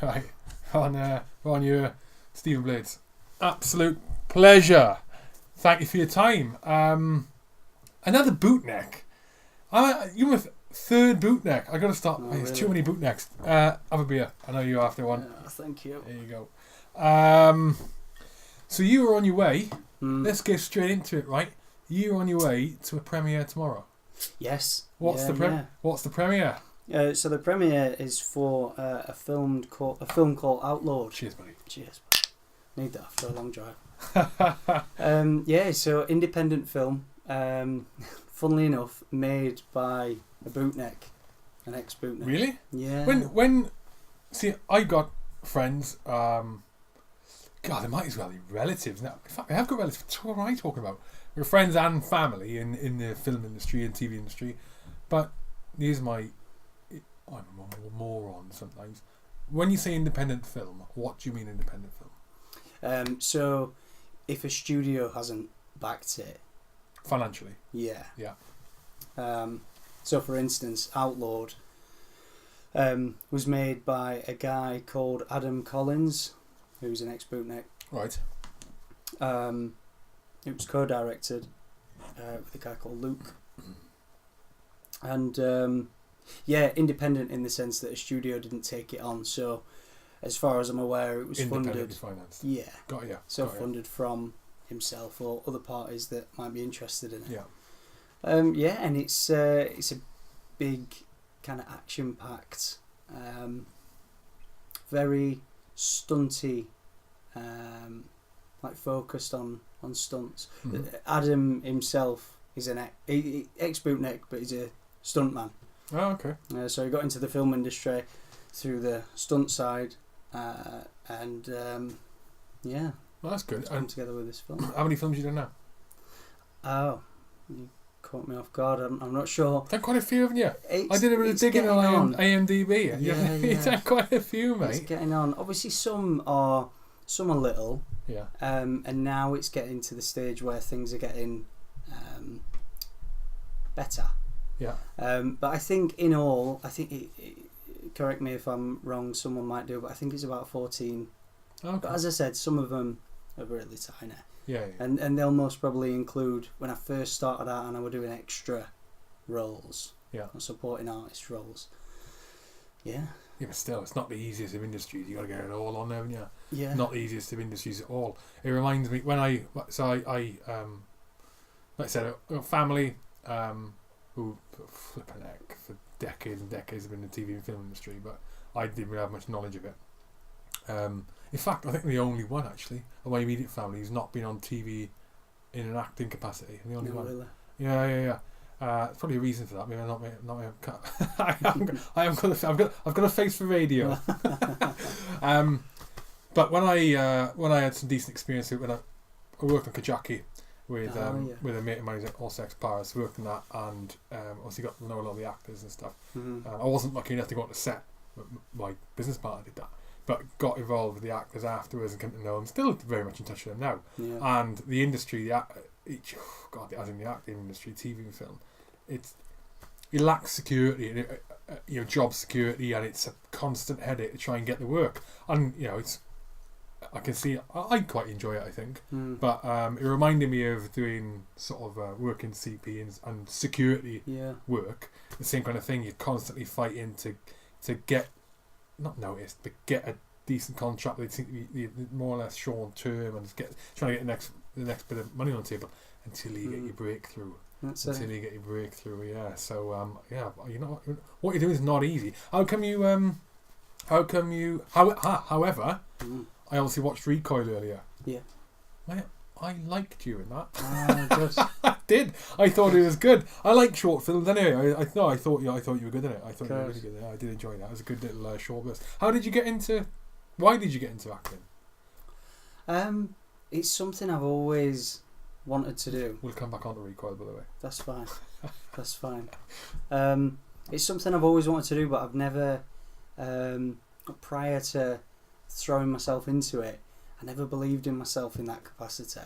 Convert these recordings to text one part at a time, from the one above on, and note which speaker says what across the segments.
Speaker 1: Right. On your Stephen Blades. Absolute pleasure. Thank you for your time. Another bootneck. You're my third bootneck. I got to stop. There's
Speaker 2: really?
Speaker 1: too many bootnecks. Have a beer. I know you're after one.
Speaker 2: Thank you.
Speaker 1: There you go. So you were on your way. Let's get straight into it, right? You were on your way to a premiere tomorrow.
Speaker 2: Yes.
Speaker 1: What's the premiere?
Speaker 2: So the premiere is for a film called Outlawed.
Speaker 1: Cheers, buddy.
Speaker 2: Cheers. Need that after a long drive. So independent film. Funnily enough, made by a bootneck, an ex-bootneck.
Speaker 1: Really?
Speaker 2: Yeah.
Speaker 1: See, I got friends. God, they might as well be relatives now. In fact, I have got relatives. What am I talking about? We're friends and family in the film industry and TV industry. But here's I'm a moron sometimes. When you say independent film, what do you mean independent film?
Speaker 2: So if a studio hasn't backed it
Speaker 1: financially,
Speaker 2: yeah.
Speaker 1: So
Speaker 2: for instance, Outlawed was made by a guy called Adam Collins, who's an ex-bootneck.
Speaker 1: Right.
Speaker 2: It was co-directed with a guy called Luke, and independent in the sense that a studio didn't take it on. So, as far as I'm aware, it was funded.
Speaker 1: Financed.
Speaker 2: Yeah.
Speaker 1: Got ya.
Speaker 2: Funded from himself or other parties that might be interested in it.
Speaker 1: Yeah.
Speaker 2: And it's a big kind of action-packed, very stunty, like focused on stunts.
Speaker 1: Mm-hmm.
Speaker 2: Adam himself is an ex-bootneck, but he's a stuntman.
Speaker 1: Oh, okay.
Speaker 2: So he got into the film industry through the stunt side, and
Speaker 1: well, that's good.
Speaker 2: come together with this film.
Speaker 1: How many films you done now?
Speaker 2: Oh, you caught me off guard. I'm not sure.
Speaker 1: Done quite a few, haven't you? I did a bit of digging on IMDb.
Speaker 2: Yeah.
Speaker 1: You've done quite a few, mate.
Speaker 2: It's getting on. Obviously, some are little.
Speaker 1: Yeah.
Speaker 2: And now it's getting to the stage where things are getting better.
Speaker 1: Yeah.
Speaker 2: But I think in all, correct me if I'm wrong, someone might do, but I think it's about 14.
Speaker 1: Okay.
Speaker 2: But as I said, some of them are really tiny.
Speaker 1: Yeah.
Speaker 2: And they'll most probably include, when I first started out and I were doing extra roles.
Speaker 1: Yeah.
Speaker 2: Or supporting artist roles. Yeah.
Speaker 1: Yeah, but still, it's not the easiest of industries. You got to get it all on there, haven't you?
Speaker 2: Yeah.
Speaker 1: Not the easiest of industries at all. It reminds me when I like I said, a family who flipping heck for decades and decades have been in the TV and film industry, but I didn't really have much knowledge of it. In fact, I think the only one actually of my immediate family who's not been on TV in an acting capacity. The only one.
Speaker 2: Really?
Speaker 1: Yeah. There's probably a reason for that. Maybe I've got a face for radio. But when I had some decent experience when I worked on Kajaki with a mate of mine at All Sex Paris, worked on that, and obviously got to know a lot of the actors and stuff.
Speaker 2: Mm-hmm.
Speaker 1: I wasn't lucky enough to go on the set. My business partner did that, but got involved with the actors afterwards and came to know them. Still very much in touch with them now.
Speaker 2: Yeah.
Speaker 1: And the industry, as in the acting industry, TV and film, it lacks security, and job security, and it's a constant headache to try and get the work. And I can see I quite enjoy it, I think. But it reminded me of doing sort of work in CP and security work. The same kind of thing. You're constantly fighting to get not noticed, but get a decent contract. They think you more or less short term, and trying to get the next bit of money on the table until you get your breakthrough. Until you get your breakthrough, yeah. So what you're doing is not easy. However, I obviously watched Recoil earlier.
Speaker 2: Yeah.
Speaker 1: I liked you in that.
Speaker 2: Good.
Speaker 1: I did. I thought it was good. I like short films anyway. I thought you were good in it. I thought you were really good in it. I did enjoy that. It was a good little short burst. Why did you get into acting?
Speaker 2: It's something I've always wanted to do.
Speaker 1: We'll come back on to Recoil, by the way.
Speaker 2: That's fine. That's fine. It's something I've always wanted to do, but I've never, prior to throwing myself into it, I never believed in myself in that capacity.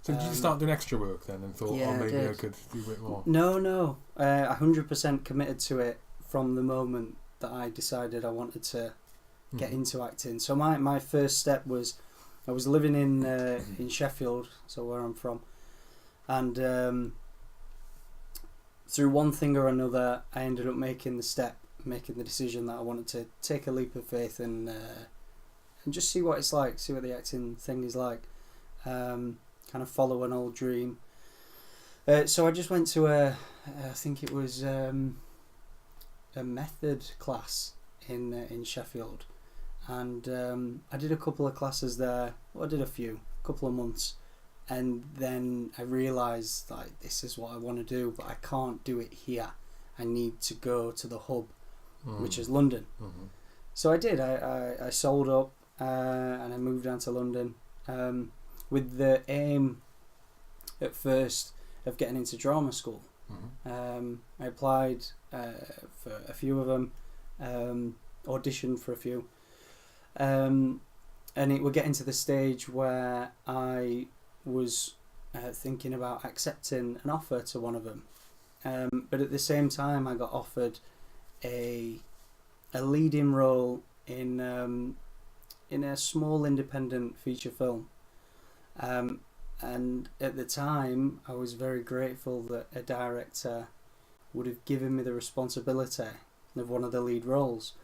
Speaker 1: So did you start doing extra work then and thought, maybe I could do a bit more?
Speaker 2: No. 100% committed to it from the moment that I decided I wanted to get into acting. So my first step was, I was living in Sheffield, so where I'm from, and through one thing or another, I ended up making the decision that I wanted to take a leap of faith and just see what it's like, see what the acting thing is like, kind of follow an old dream. So I just went to I think it was a method class in Sheffield, and I did a couple of classes there. Well, I did a couple of months, and then I realised, like, this is what I want to do, but I can't do it here. I need to go to the hub, which is London.
Speaker 1: Mm-hmm.
Speaker 2: So I did. I sold up and I moved down to London with the aim at first of getting into drama school.
Speaker 1: Mm-hmm.
Speaker 2: I applied for a few of them, auditioned for a few, and it would get into the stage where I was thinking about accepting an offer to one of them, but at the same time I got offered a leading role in a small independent feature film, and at the time I was very grateful that a director would have given me the responsibility of one of the lead roles.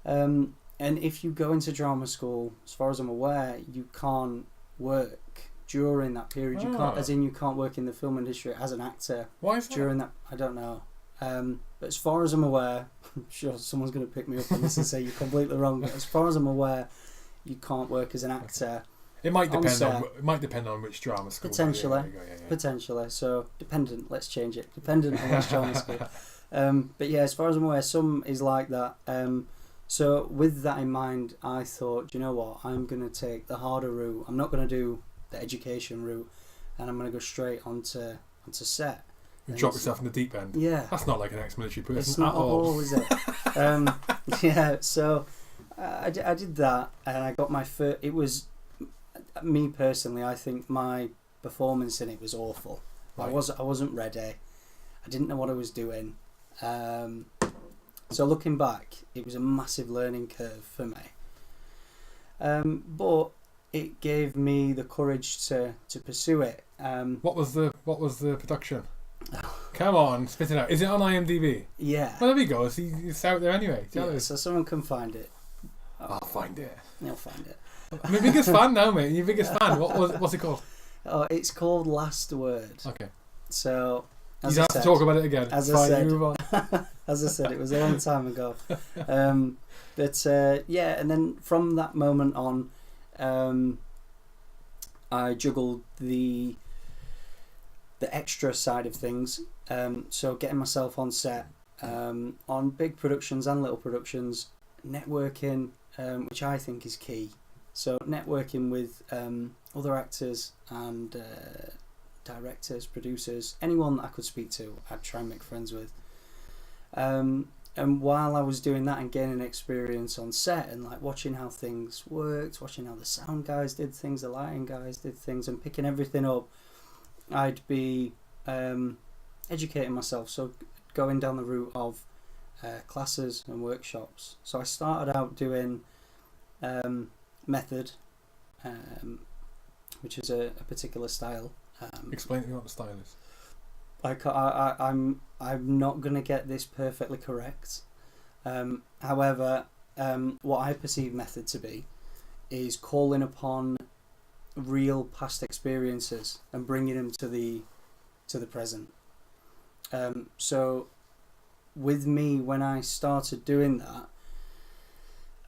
Speaker 2: And if you go into drama school, as far as I'm aware, you can't work during that period. You can't, as in you can't work in the film industry as an actor.
Speaker 1: Why is that?
Speaker 2: During that, I don't know. But as far as I'm aware, I'm sure someone's going to pick me up on this and say you're completely wrong. But as far as I'm aware, you can't work as an actor.
Speaker 1: It might depend on which drama school.
Speaker 2: Potentially,
Speaker 1: yeah.
Speaker 2: potentially. So dependent. Let's change it. Dependent on which drama school. But yeah, as far as I'm aware, some is like that. So with that in mind, I thought, you know what, I'm going to take the harder route. I'm not going to do the education route, and I'm going to go straight onto set.
Speaker 1: You drop yourself in the deep end.
Speaker 2: Yeah.
Speaker 1: That's not like an ex-military person
Speaker 2: It's not
Speaker 1: at all.
Speaker 2: is it? Yeah, so I did that, and I got my first... It was... Me personally, I think my performance in it was awful. Right. I wasn't ready. I didn't know what I was doing. So looking back, it was a massive learning curve for me. But it gave me the courage to pursue it.
Speaker 1: What was the production? Come on, spit it out. Is it on IMDb?
Speaker 2: Yeah.
Speaker 1: Well, there we go. It's out there anyway.
Speaker 2: Yeah, so someone can find it.
Speaker 1: I'll find it.
Speaker 2: You'll find it.
Speaker 1: I'm your biggest fan now, mate. Your biggest fan. What's it called?
Speaker 2: Oh, it's called Last Word.
Speaker 1: Okay.
Speaker 2: So...
Speaker 1: You don't have to talk about it again.
Speaker 2: As
Speaker 1: I said,
Speaker 2: move on. As I said, it was a long time ago. Yeah, and then from that moment on, I juggled the extra side of things. So getting myself on set, on big productions and little productions, networking, which I think is key. So networking with other actors and directors, producers, anyone that I could speak to, I'd try and make friends with. And while I was doing that and gaining experience on set and like watching how things worked, watching how the sound guys did things, the lighting guys did things, and picking everything up, I'd be educating myself. So going down the route of classes and workshops. So I started out doing method, which is a particular style.
Speaker 1: Explain to me what the style is.
Speaker 2: I'm not going to get this perfectly correct. However, what I perceive method to be is calling upon real past experiences and bringing them to the present. So with me, when I started doing that,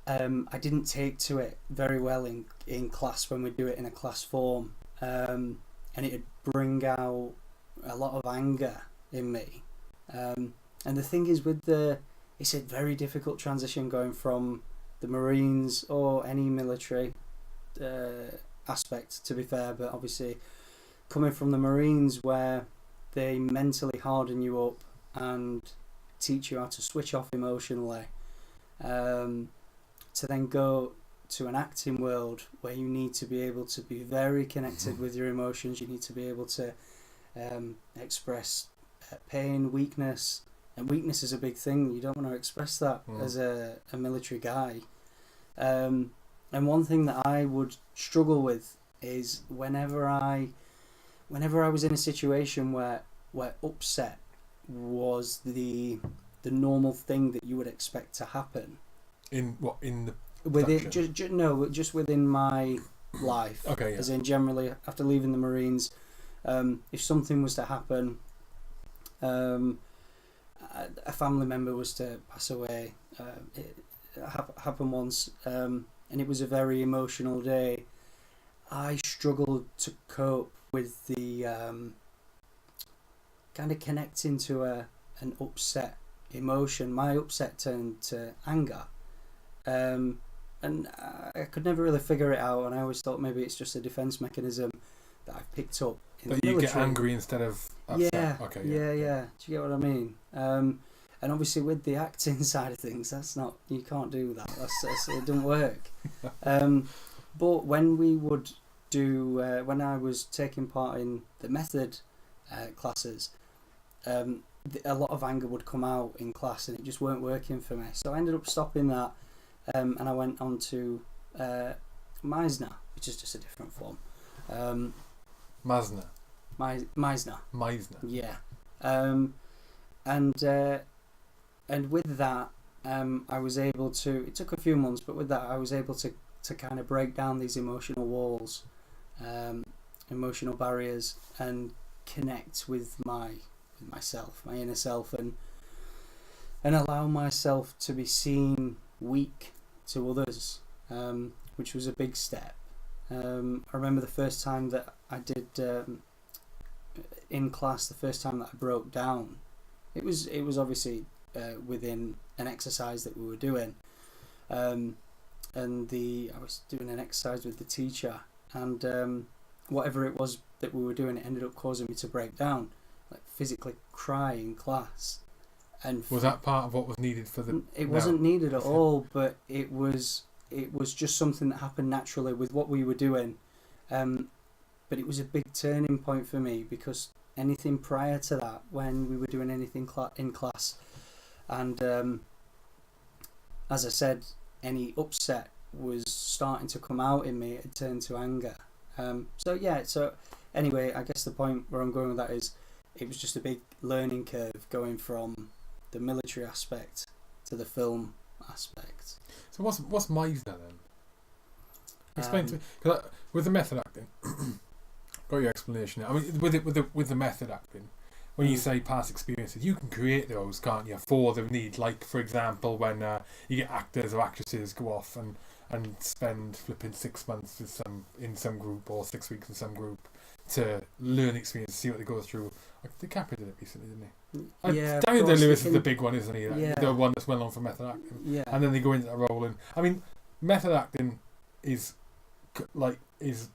Speaker 2: I didn't take to it very well in class when we do it in a class form. And it'd bring out a lot of anger in me. And the thing is, it's a very difficult transition going from the Marines or any military aspect, to be fair, but obviously coming from the Marines where they mentally harden you up and teach you how to switch off emotionally, to then go to an acting world where you need to be able to be very connected with your emotions. You need to be able to express pain, weakness, and weakness is a big thing. You don't want to express that as a military guy. And one thing that I would struggle with is whenever I was in a situation where upset was the normal thing that you would expect to happen.
Speaker 1: In the
Speaker 2: within just within my life.
Speaker 1: Okay, yeah.
Speaker 2: As in, generally, after leaving the Marines, if something was to happen, a family member was to pass away. It happened once, and it was a very emotional day. I struggled to cope with the kind of connecting to an upset emotion. My upset turned to anger, and I could never really figure it out. And I always thought maybe it's just a defense mechanism that I've picked up in
Speaker 1: that
Speaker 2: the
Speaker 1: you
Speaker 2: military.
Speaker 1: get angry instead of upset.
Speaker 2: Yeah,
Speaker 1: okay,
Speaker 2: yeah. Do you get what I mean? And obviously with the acting side of things, you can't do that. It doesn't work. But when we would do, when I was taking part in the method classes, a lot of anger would come out in class, and it just weren't working for me. So I ended up stopping that, and I went on to Meisner, which is just a different form.
Speaker 1: Meisner.
Speaker 2: Meisner. Yeah. And with that, I was able to. It took a few months, but with that, I was able to kind of break down these emotional walls, emotional barriers, and connect with myself, my inner self, and allow myself to be seen weak to others, which was a big step. I remember the first time that I did in class, the first time that I broke down, it was obviously within an exercise that we were doing, and I was doing an exercise with the teacher, and whatever it was that we were doing, it ended up causing me to break down, like physically cry in class. And
Speaker 1: was that part of what was needed for the?
Speaker 2: It wasn't needed at all, but it was just something that happened naturally with what we were doing. But it was a big turning point for me, because anything prior to that, when we were doing anything in class, and as I said, any upset was starting to come out in me, it turned to anger. So anyway, I guess the point where I'm going with that is, it was just a big learning curve going from the military aspect to the film aspect.
Speaker 1: So what's Meisner then? Explain to me, because with the method acting, got your explanation. I mean, with the method acting, when you say past experiences, you can create those, can't you, for the need? Like, for example, when you get actors or actresses go off and spend flipping 6 months with in some group, or 6 weeks in some group, to learn experience, see what they go through. Like, DiCaprio did it recently, didn't he?
Speaker 2: Yeah,
Speaker 1: Daniel Day-Lewis is the big one, isn't he?
Speaker 2: Yeah.
Speaker 1: The one that's well known for method acting.
Speaker 2: Yeah.
Speaker 1: And then they go into that role, and I mean, method acting is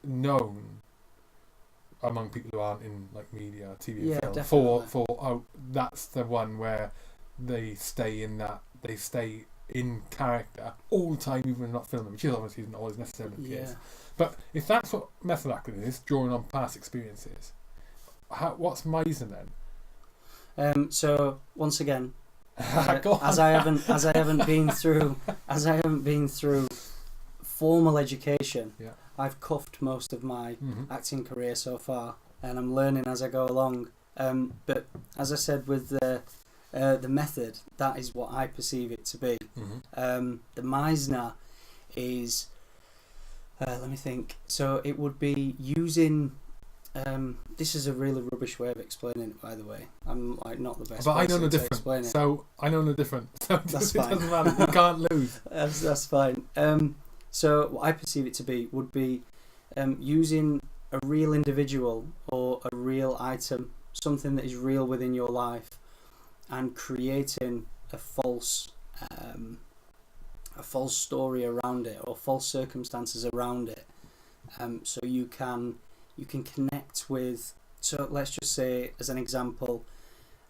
Speaker 1: known among people who aren't in like media, TV, and film,
Speaker 2: definitely.
Speaker 1: for that's the one where they stay in character all the time, even when they're not filming, which is obviously not always necessarily the case. But if that's what method acting is, drawing on past experiences, what's Meisner then?
Speaker 2: So once again, as I haven't been through formal education, I've cuffed most of my acting career so far, and I'm learning as I go along. But as I said, with the method, that is what I perceive it to be. The Meisner is, let me think. So it would be using. This is a really rubbish way of explaining it, by the way. I'm like not the best.
Speaker 1: But I know
Speaker 2: person
Speaker 1: the
Speaker 2: to explain it.
Speaker 1: difference. So I know the difference. So
Speaker 2: That's
Speaker 1: it
Speaker 2: fine.
Speaker 1: doesn't matter. You can't lose.
Speaker 2: That's fine. So what I perceive it to be would be using a real individual or a real item, something that is real within your life, and creating a false story around it, or false circumstances around it. So you can connect with. So let's just say, as an example,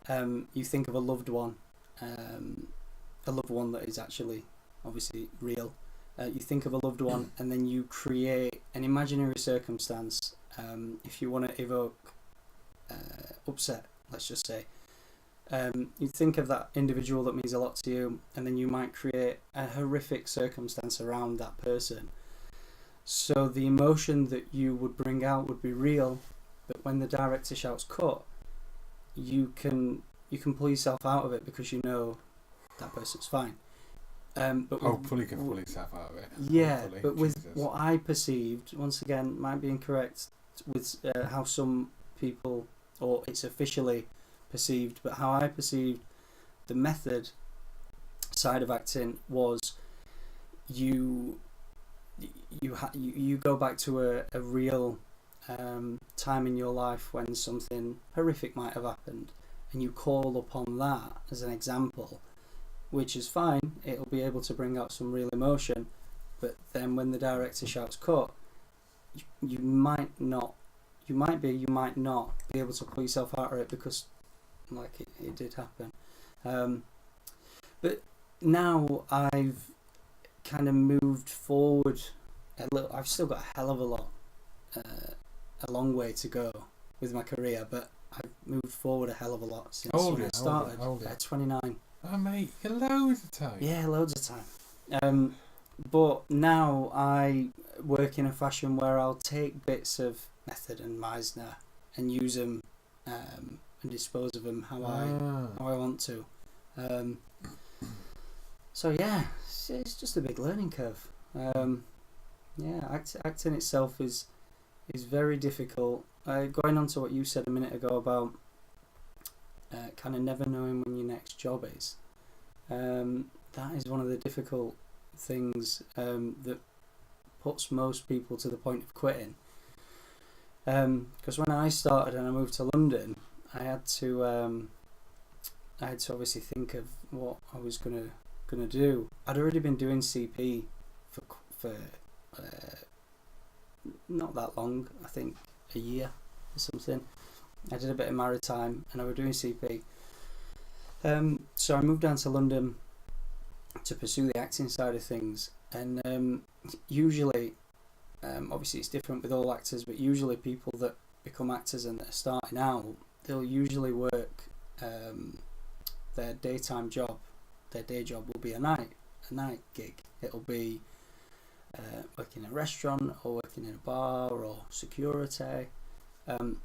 Speaker 2: you think of a loved one that is actually obviously real. You think of a loved one, and then you create an imaginary circumstance. If you want to evoke upset, let's just say, You think of that individual that means a lot to you, and then you might create a horrific circumstance around that person. So the emotion that you would bring out would be real, but when the director shouts cut, you can pull yourself out of it because you know that person's fine. But
Speaker 1: hopefully, you can pull yourself out of it.
Speaker 2: Yeah,
Speaker 1: Hopefully.
Speaker 2: but with
Speaker 1: Jesus.
Speaker 2: what I perceived, once again, might be incorrect with how some people, or it's officially perceived, but how I perceived the method side of acting was you go back to a real time in your life when something horrific might have happened, and you call upon that as an example, which is fine. It'll be able to bring out some real emotion, but then when the director shouts cut, you might not be able to pull yourself out of it because like it did happen. But now I've kind of moved forward a little. I've still got a hell of a lot, a long way to go with my career, but I've moved forward a hell of a lot since when I started. At 29.
Speaker 1: Oh mate, you're loads of time.
Speaker 2: Yeah, loads of time. But now I work in a fashion where I'll take bits of method and Meisner and use them and dispose of them how I want to. So yeah, it's just a big learning curve. Yeah, acting itself is very difficult. Going on to what you said a minute ago about kind of never knowing when your next job is. That is one of the difficult things that puts most people to the point of quitting. Because when I started and I moved to London, I had to obviously think of what I was gonna do. I'd already been doing CP for not that long. I think a year or something. I did a bit of maritime and I was doing CP. So I moved down to London to pursue the acting side of things, and usually, obviously it's different with all actors, but usually people that become actors and that are starting out, they'll usually work their daytime job. Their day job will be a night gig. It'll be working in a restaurant or working in a bar or security,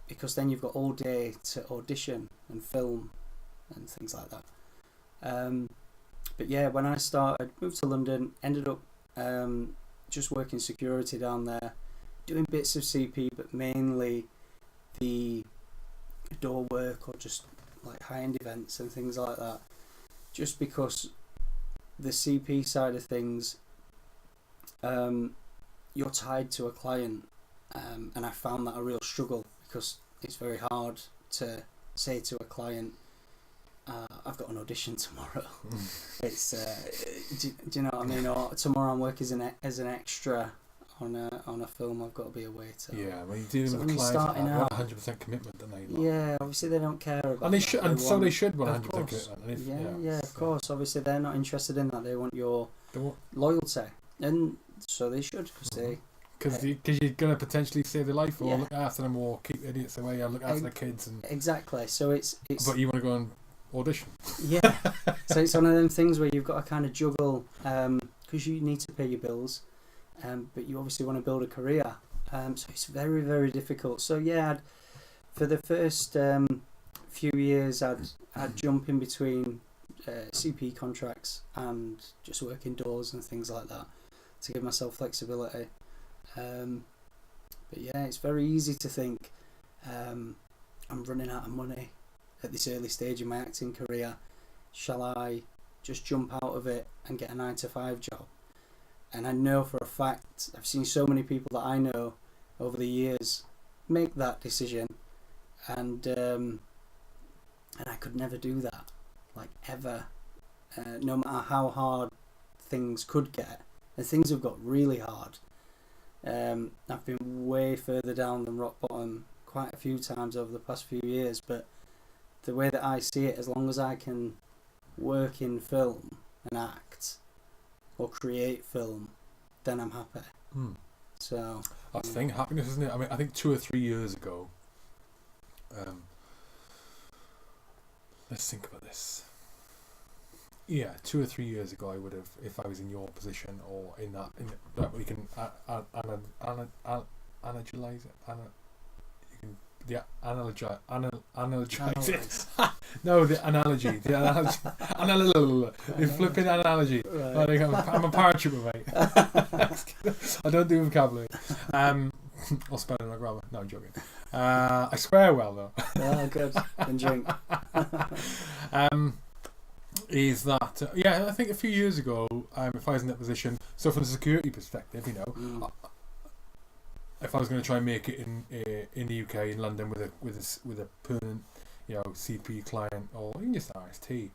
Speaker 2: because then you've got all day to audition and film and things like that. But yeah, when I started, moved to London, ended up just working security down there, doing bits of CP, but mainly the door work or just like high-end events and things like that. Just because the CP side of things, you're tied to a client, and I found that a real struggle because it's very hard to say to a client, I've got an audition tomorrow. It's do you know what I mean? Or tomorrow I'm working as an extra on a film. I've got to be a waiter.
Speaker 1: Yeah, when you're dealing with clients, they want 100% commitment, don't they?
Speaker 2: Yeah, obviously they don't care about.
Speaker 1: And they should, and so they should want 100%
Speaker 2: course.
Speaker 1: commitment.
Speaker 2: Yeah, of course. Obviously they're not interested in that. They want your loyalty, and so they should because
Speaker 1: Because you're going to potentially save their life, or look after them, or keep idiots away, or look after the kids. And
Speaker 2: exactly. So it's.
Speaker 1: But you want to go and audition. Yeah.
Speaker 2: So it's one of them things where you've got to kind of juggle, because you need to pay your bills, but you obviously want to build a career. So it's very, very difficult. So yeah, for the first few years, I'd jump in between CP contracts and just work indoors and things like that to give myself flexibility. But yeah, it's very easy to think I'm running out of money at this early stage in my acting career. Shall I just jump out of it and get a 9-to-5 job? And I know for a fact, I've seen so many people that I know over the years make that decision, and I could never do that, like ever, no matter how hard things could get, and things have got really hard. I've been way further down than rock bottom quite a few times over the past few years, but the way that I see it, as long as I can work in film and act or create film, then I'm happy. So
Speaker 1: that's the thing, happiness, isn't it? I mean, I think 2 or 3 years ago, let's think about this. Yeah, 2 or 3 years ago, I would have, if I was in your position or in that we can analogize it. You can analogize it. No, the analogy. The flipping analogy.
Speaker 2: Right.
Speaker 1: I'm a paratrooper, mate. I don't do vocabulary. Or spelling or grammar. No, I'm joking. I swear well though.
Speaker 2: Oh, good. And drink.
Speaker 1: Is that I think a few years ago, if I was in that position, so from a security perspective, if I was going to try and make it in the UK, in London, with a permanent CP client, or even just RST,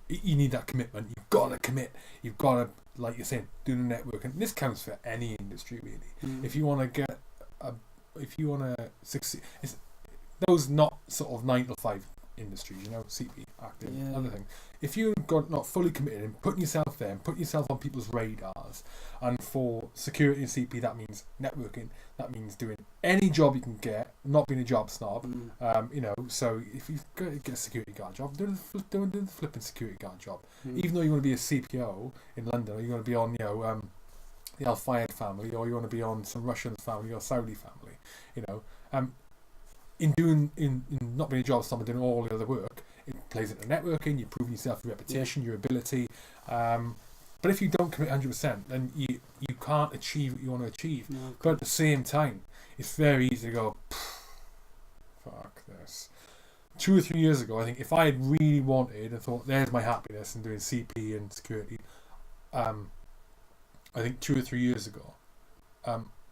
Speaker 1: you need that commitment. You've got to commit. You've got to, like you're saying, do the networking. This counts for any industry really. If you want to succeed, it's those not sort of 9 to 5 industries, CP, acting, other thing. If you're not fully committed and putting yourself there and putting yourself on people's radars, and for security and CP that means networking, that means doing any job you can get, not being a job snob. So if you've got to get a security guard job, do the flipping security guard job. Even though you want to be a CPO in London, or you want to be on the Al Fayed family, or you want to be on some Russian family or Saudi family, in not being a job snob and doing all the other work, it plays into networking. You're proving yourself, your reputation, your ability. But if you don't commit 100%, then you can't achieve what you want to achieve.
Speaker 2: No,
Speaker 1: but at the same time, it's very easy to go, fuck this. 2 or 3 years ago, I think if I had really wanted and thought, there's my happiness in doing CP and security, I think 2 or 3 years ago,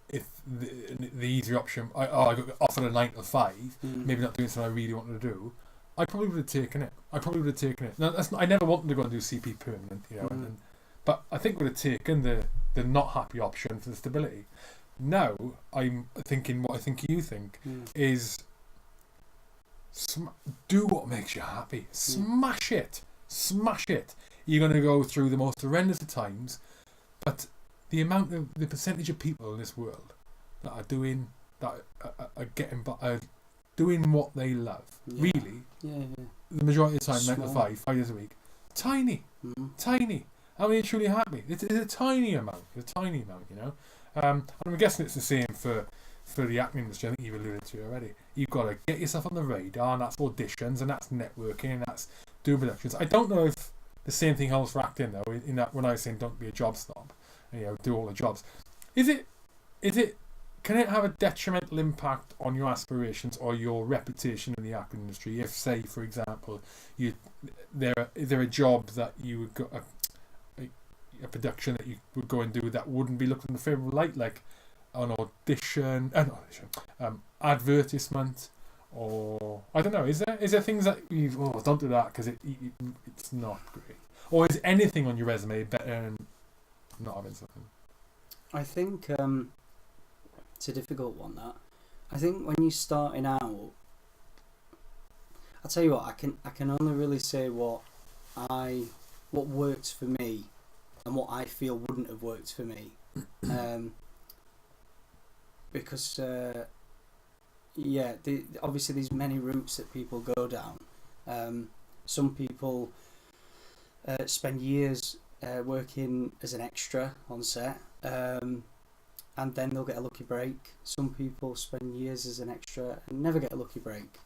Speaker 1: if the easier option, I got offered a 9 to 5, maybe not doing something I really wanted to do, I probably would have taken it. Now, I never wanted to go and do CP permanent, but I think would have taken the not happy option for the stability. Now I'm thinking what I think you think is do what makes you happy. Smash it. You're going to go through the most horrendous of times, but the percentage of people in this world that are doing doing what they love, really, the majority of the time, 9 to 5 days a week, tiny. How many are truly happy? It's a tiny amount. And I'm guessing it's the same for the acting industry. I think you've alluded to it already. You've got to get yourself on the radar, and that's auditions, and that's networking, and that's doing productions. I don't know if the same thing holds for acting though. In that, when I was saying don't be a job snob, do all the jobs. Is it? Can it have a detrimental impact on your aspirations or your reputation in the acting industry? If, say, for example, is there a job that you would go a production that you would go and do that wouldn't be looked in a favourable light, like an advertisement, or I don't know. Is there things that don't do that because it's not great, or is anything on your resume better than not having something?
Speaker 2: I think it's a difficult one. That I think when you're starting out, I'll tell you what. I can only really say what works for me and what I feel wouldn't have worked for me, because obviously there's many routes that people go down. Some people spend years working as an extra on set, and then they'll get a lucky break. Some people spend years as an extra and never get a lucky break,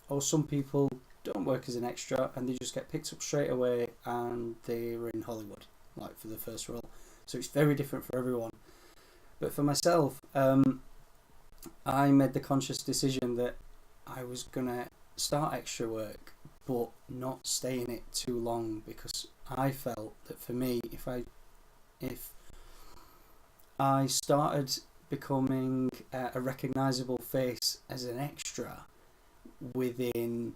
Speaker 2: or some people don't work as an extra and they just get picked up straight away and they're in Hollywood, like for the first role. So it's very different for everyone. But for myself, I made the conscious decision that I was gonna start extra work but not stay in it too long, because I felt that for me, if I started becoming a recognisable face as an extra within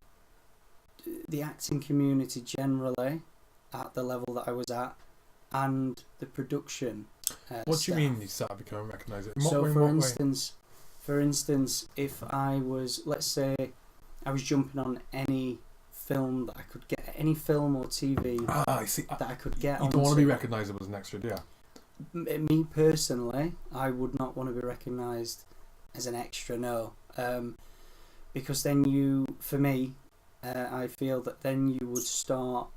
Speaker 2: the acting community generally, at the level that I was at, and the production
Speaker 1: what do you mean you started becoming recognisable?
Speaker 2: So for instance, if I was, let's say I was jumping on any film that I could get, any film or TV
Speaker 1: I see.
Speaker 2: that I could get
Speaker 1: you
Speaker 2: on.
Speaker 1: don't want to be recognisable as an extra, do you?
Speaker 2: Me personally, I would not want to be recognised as an extra, no. Because then for me, I feel that then you would start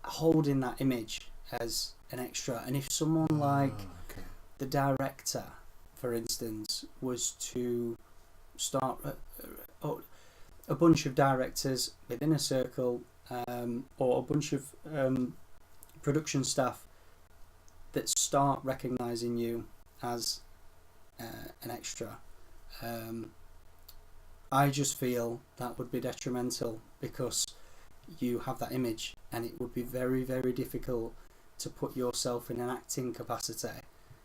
Speaker 2: holding that image as an extra. And if someone like the director, for instance, was to start a bunch of directors within a circle, or a bunch of production staff that start recognising you as an extra, I just feel that would be detrimental, because you have that image and it would be very, very difficult to put yourself in an acting capacity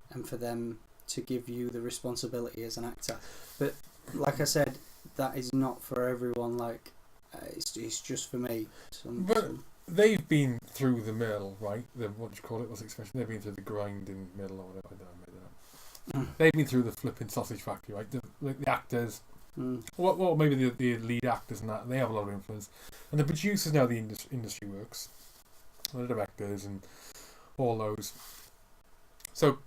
Speaker 2: and for them to give you the responsibility as an actor. But like I said, that is not for everyone. Like it's just for me.
Speaker 1: They've been through the mill, right? What do you call it? What's the expression? They've been through the grinding mill or whatever. I don't know. They've been through the flipping sausage factory, right? The actors, well, maybe the lead actors and that, they have a lot of influence. And the producers now, the industry works, the directors and all those. So,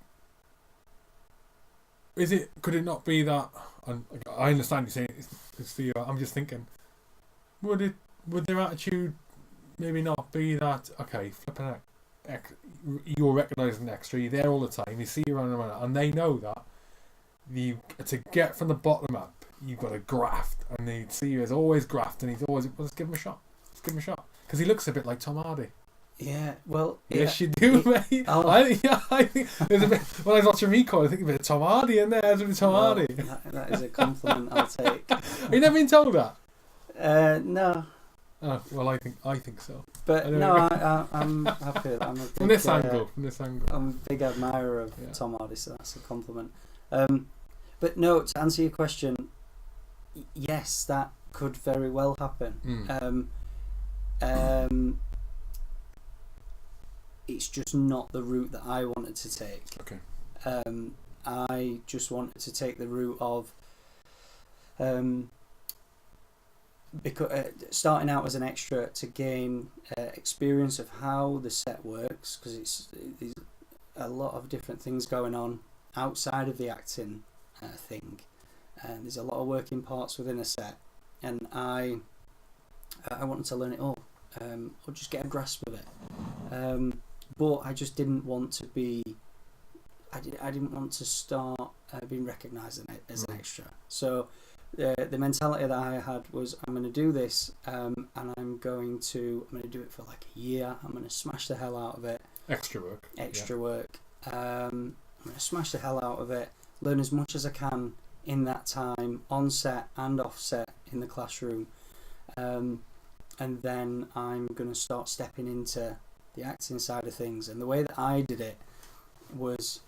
Speaker 1: could it not be that? And I understand you saying it's for you. I'm just thinking, would their attitude maybe not be that? Okay, flipping you're recognised an extra. You're there all the time. You see you around and they know that to get from the bottom up, you've got to graft, and they see you as always graft, and he's always, well, let's give him a shot. Because he looks a bit like Tom Hardy.
Speaker 2: Yeah, well...
Speaker 1: Yes, you do, mate. Oh. I think there's a bit... When I was watching Recoil, I think a bit of Tom Hardy in there. There's a bit of Tom Hardy.
Speaker 2: That is a compliment I'll take.
Speaker 1: Have you never been told that?
Speaker 2: No.
Speaker 1: Oh, well, I think so.
Speaker 2: But no, I'm happy. I'm a big,
Speaker 1: from this angle.
Speaker 2: I'm a big admirer of Tom Hardy, so that's a compliment. But no, to answer your question, yes, that could very well happen. It's just not the route that I wanted to take.
Speaker 1: Okay.
Speaker 2: I just wanted to take the route of because starting out as an extra to gain experience of how the set works, because there's a lot of different things going on outside of the acting thing, and there's a lot of working parts within a set, and I wanted to learn it all, or just get a grasp of it. But I just didn't want to be. I didn't want to start being recognised as an extra. So the mentality that I had was, I'm going to do this, and I'm going to do it for like a year. I'm going to smash the hell out of it.
Speaker 1: Extra work.
Speaker 2: I'm going to smash the hell out of it. Learn as much as I can in that time, on set and off set in the classroom, and then I'm going to start stepping into the acting side of things. And the way that I did it was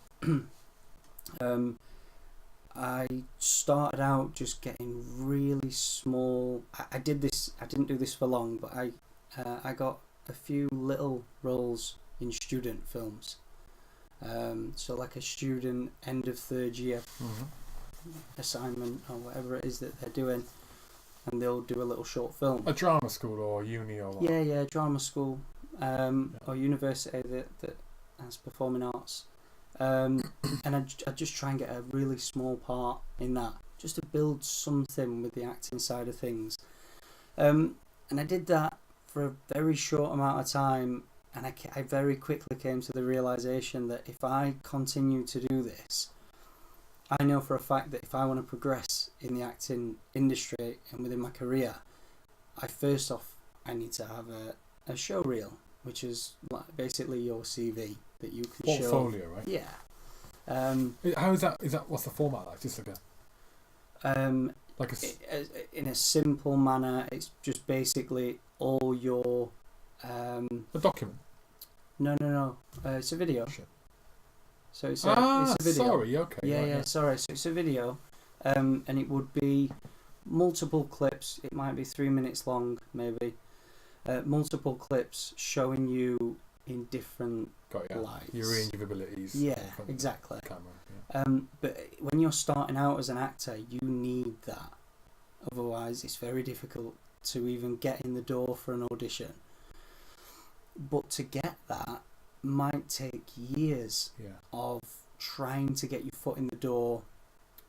Speaker 2: I started out just getting really small. I didn't do this for long, but I got a few little roles in student films. So like a student end of third year assignment or whatever it is that they're doing, and they'll do a little short film.
Speaker 1: A drama school or uni or what?
Speaker 2: Yeah, drama school, or university that has performing arts. And I just try and get a really small part in that, just to build something with the acting side of things. And I did that for a very short amount of time, and I very quickly came to the realisation that if I continue to do this, I know for a fact that if I want to progress in the acting industry and within my career, I need to have a show reel, which is like basically your CV that you can show.
Speaker 1: Portfolio, right?
Speaker 2: Yeah.
Speaker 1: How is that? What's the format like? Just like
Speaker 2: in a simple manner, it's just basically all your
Speaker 1: a document.
Speaker 2: No. It's a video.
Speaker 1: Shit.
Speaker 2: So it's a video.
Speaker 1: Sorry. Okay.
Speaker 2: Yeah. Sorry. So it's a video, and it would be multiple clips. It might be 3 minutes long, maybe. Multiple clips showing you in different lights.
Speaker 1: Your range of abilities.
Speaker 2: Yeah, exactly.
Speaker 1: Camera, yeah.
Speaker 2: But when you're starting out as an actor, you need that. Otherwise, it's very difficult to even get in the door for an audition. But to get that might take years of trying to get your foot in the door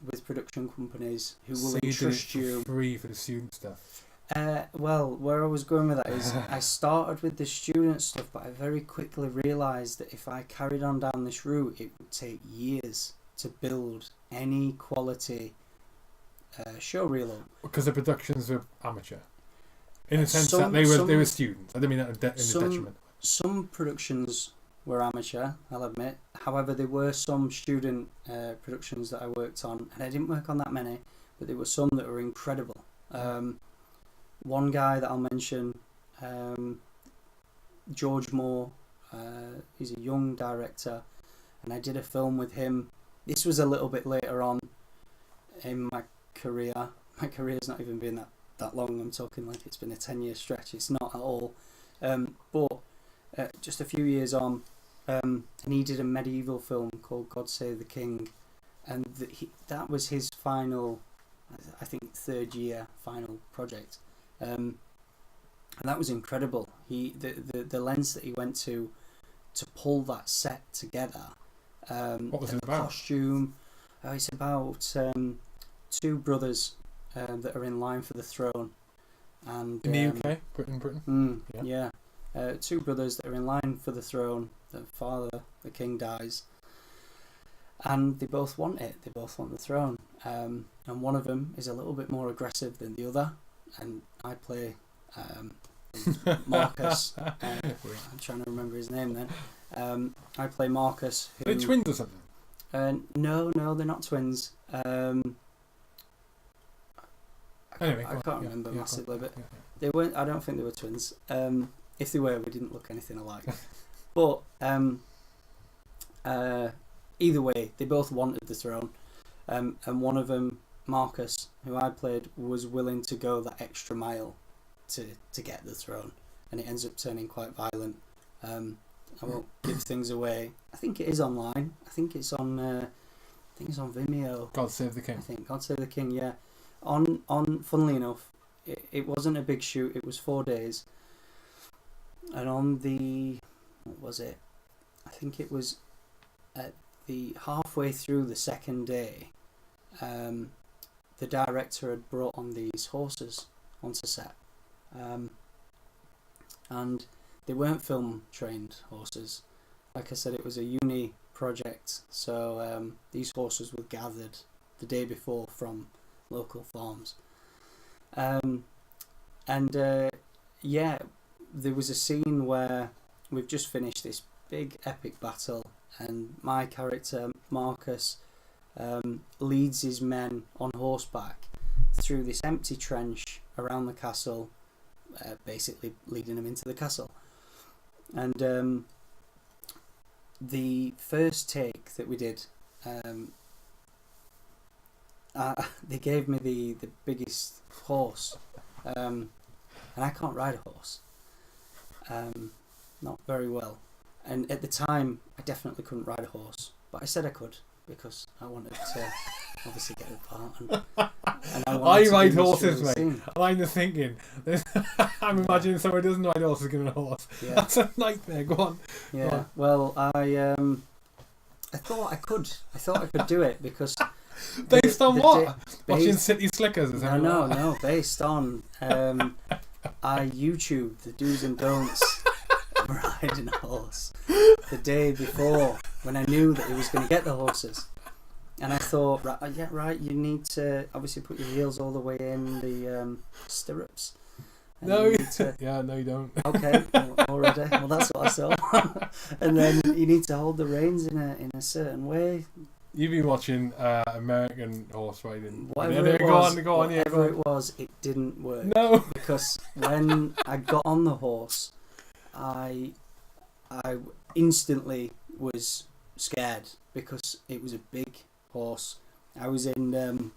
Speaker 2: with production companies who will entrust you.
Speaker 1: Free for the student stuff.
Speaker 2: Well, where I was going with that is I started with the student stuff, but I very quickly realised that if I carried on down this route, it would take years to build any quality show reel up.
Speaker 1: Because the productions were amateur. In the sense
Speaker 2: Some-
Speaker 1: that they were
Speaker 2: some-
Speaker 1: students. I don't mean that in the detriment.
Speaker 2: Some productions were amateur, I'll admit. However, there were some student productions that I worked on, and I didn't work on that many, but there were some that were incredible. One guy that I'll mention, George Moore, he's a young director, and I did a film with him. This was a little bit later on in my career. My career's not even been that long. I'm talking like it's been a 10-year stretch. It's not at all. But just a few years on, and he did a medieval film called God Save the King, and that was his final, I think, third year final project. And that was incredible. The lengths that he went to pull that set together.
Speaker 1: What was it
Speaker 2: the
Speaker 1: about?
Speaker 2: Costume. It's about two brothers that are in line for the throne. And
Speaker 1: In the UK? Britain?
Speaker 2: Yeah. Two brothers that are in line for the throne. The father, the king, dies. And they both want it. They both want the throne. And one of them is a little bit more aggressive than the other. And I play Marcus. I'm trying to remember his name then. I play Marcus.
Speaker 1: Are they twins or something?
Speaker 2: No, they're not twins.
Speaker 1: Anyway,
Speaker 2: I can't remember massively, but
Speaker 1: yeah.
Speaker 2: they weren't. I don't think they were twins. If they were, we didn't look anything alike. But either way, they both wanted the throne, and one of them, Marcus, who I played, was willing to go that extra mile to get the throne, and it ends up turning quite violent. I won't give things away. I think it is online. I think it's on Vimeo.
Speaker 1: God Save the King.
Speaker 2: I think God Save the King. Yeah. On funnily enough, it wasn't a big shoot. It was 4 days, and on the, what was it? I think it was at the halfway through the second day. The director had brought on these horses onto set, and they weren't film trained horses. Like I said, it was a uni project, so these horses were gathered the day before from local farms. Yeah, there was a scene where we've just finished this big epic battle, and my character Marcus leads his men on horseback through this empty trench around the castle, basically leading them into the castle. And the first take that we did, they gave me the biggest horse, and I can't ride a horse, not very well. And at the time, I definitely couldn't ride a horse, but I said I could because I wanted to obviously get the part. And
Speaker 1: I ride horses, mate. And I'm just thinking, I'm imagining someone who doesn't ride horses getting a horse.
Speaker 2: Yeah.
Speaker 1: That's a nightmare. Go on.
Speaker 2: Yeah.
Speaker 1: Go on.
Speaker 2: Well, I thought I could do it because
Speaker 1: Based on what? Watching
Speaker 2: based,
Speaker 1: City Slickers or something?
Speaker 2: no, based on I YouTube the do's and don'ts of riding a horse the day before when I knew that he was going to get the horses, and I thought, right, you need to obviously put your heels all the way in the stirrups. And
Speaker 1: No,
Speaker 2: you need to,
Speaker 1: yeah, no, you don't.
Speaker 2: okay, already. Well, that's what I saw. And then you need to hold the reins in a certain way.
Speaker 1: You've been watching American horse riding.
Speaker 2: Whatever
Speaker 1: Yeah,
Speaker 2: it
Speaker 1: go
Speaker 2: was,
Speaker 1: on, go on.
Speaker 2: whatever it was, it didn't work.
Speaker 1: No.
Speaker 2: Because when I got on the horse, I instantly was scared because it was a big horse. I was in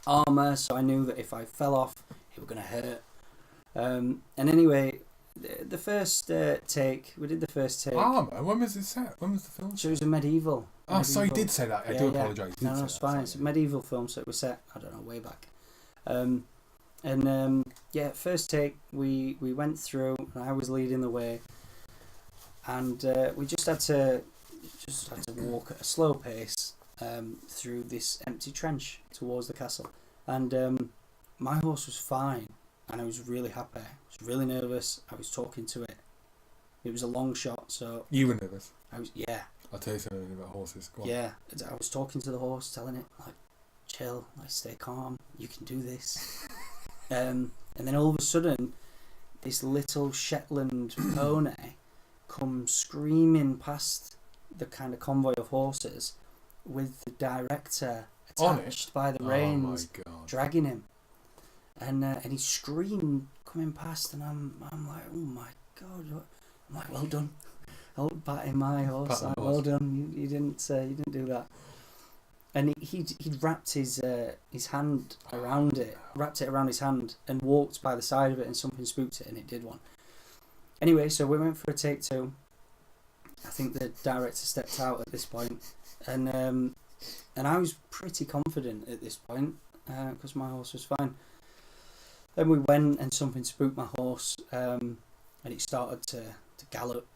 Speaker 2: armour, so I knew that if I fell off, it was going to hurt. And anyway, the first take, we did the first take.
Speaker 1: Armour? When was it set? When was the film?
Speaker 2: So it was a medieval.
Speaker 1: Oh, so you did say that. I do apologise.
Speaker 2: No, it's fine. It's a medieval film, so it was set, I don't know, way back. Yeah, first take, we went through, and I was leading the way, and we just had to walk at a slow pace through this empty trench towards the castle, and my horse was fine. and I was really happy. I was really nervous. I was talking to it. It was a long shot, so
Speaker 1: You were nervous.
Speaker 2: Yeah.
Speaker 1: I'll tell you something about horses. Go on.
Speaker 2: Yeah, I was talking to the horse, telling it, like, chill, like, stay calm, you can do this. And then all of a sudden, this little Shetland pony comes screaming past the kind of convoy of horses with the director attached by the reins,
Speaker 1: oh my God.
Speaker 2: dragging him. And he screamed coming past, and I'm like, oh my God. I'm like, well done. I'll patting my horse. Like, well done. You didn't do that. And he'd wrapped his hand around it, wrapped it around his hand, and walked by the side of it, and something spooked it, and it did one. Anyway, so we went for a take 2. I think the director stepped out at this point, and I was pretty confident at this point because my horse was fine. Then we went, and something spooked my horse, and it started to gallop,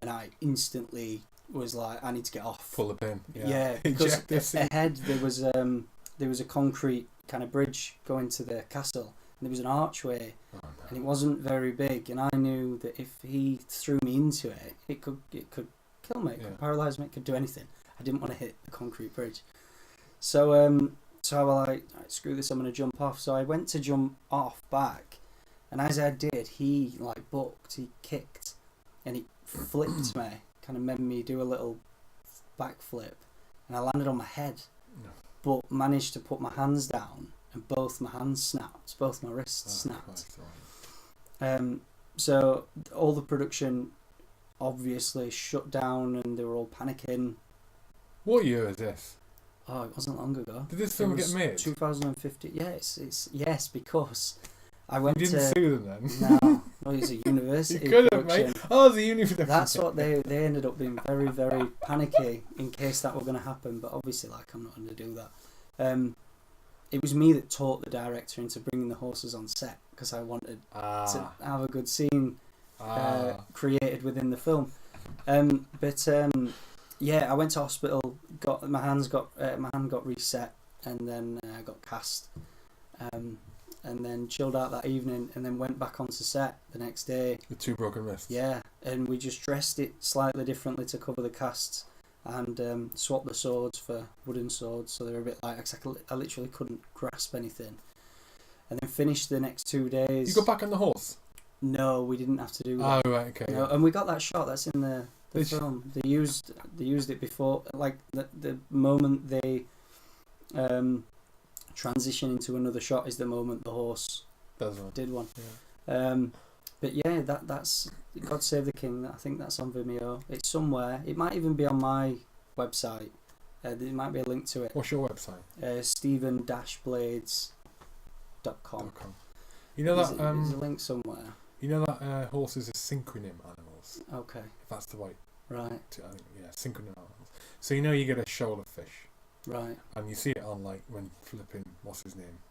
Speaker 2: and I instantly was like, I need to get off.
Speaker 1: Full of pin.
Speaker 2: Yeah, because ahead there was a concrete kind of bridge going to the castle, and there was an archway, and it wasn't very big, and I knew that if he threw me into it, it could kill me, it could paralyse me, it could do anything. I didn't want to hit the concrete bridge, so I was like, right, screw this, I'm going to jump off. So I went to jump off back, and as I did, he like bucked, he kicked, and he flipped me. Kind of made me do a little backflip, and I landed on my head, but managed to put my hands down, and both my hands snapped, both my wrists snapped. So all the production obviously shut down, and they were all panicking.
Speaker 1: What year is this?
Speaker 2: Oh, it wasn't long ago.
Speaker 1: Did this film get made?
Speaker 2: 2015. Yes, because I went
Speaker 1: you didn't sue them then?
Speaker 2: No, well, it's a university.
Speaker 1: You could have, mate. Oh, the university.
Speaker 2: That's what they ended up being very, very panicky in case that were going to happen. But obviously, like, I'm not going to do that. It was me that taught the director into bringing the horses on set because I wanted to have a good scene created within the film. Yeah, I went to hospital. My hand got reset, and then got cast. And then chilled out that evening, and then went back onto set the next day.
Speaker 1: With 2 broken wrists.
Speaker 2: Yeah, and we just dressed it slightly differently to cover the casts, and swapped the swords for wooden swords, so they were a bit light. I literally couldn't grasp anything. And then finished the next 2 days.
Speaker 1: You got back on the horse?
Speaker 2: No, we didn't have to do that.
Speaker 1: Oh, right, okay.
Speaker 2: No, and we got that shot. That's in the film. They used it before, like the moment they transition into another shot is the moment the horse did one. Yeah. But yeah, that's God Save the King. I think that's on Vimeo. It's somewhere. It might even be on my website. There might be a link to it.
Speaker 1: What's your website?
Speaker 2: Stephen-blades.com.
Speaker 1: You know that
Speaker 2: there's a link somewhere.
Speaker 1: You know that horses are synchronym animals.
Speaker 2: Okay.
Speaker 1: If that's the right.
Speaker 2: Right.
Speaker 1: I think, yeah, synchronym animals. So you know you get a shoal of fish.
Speaker 2: Right.
Speaker 1: And you see it on, like, when flipping, what's his name?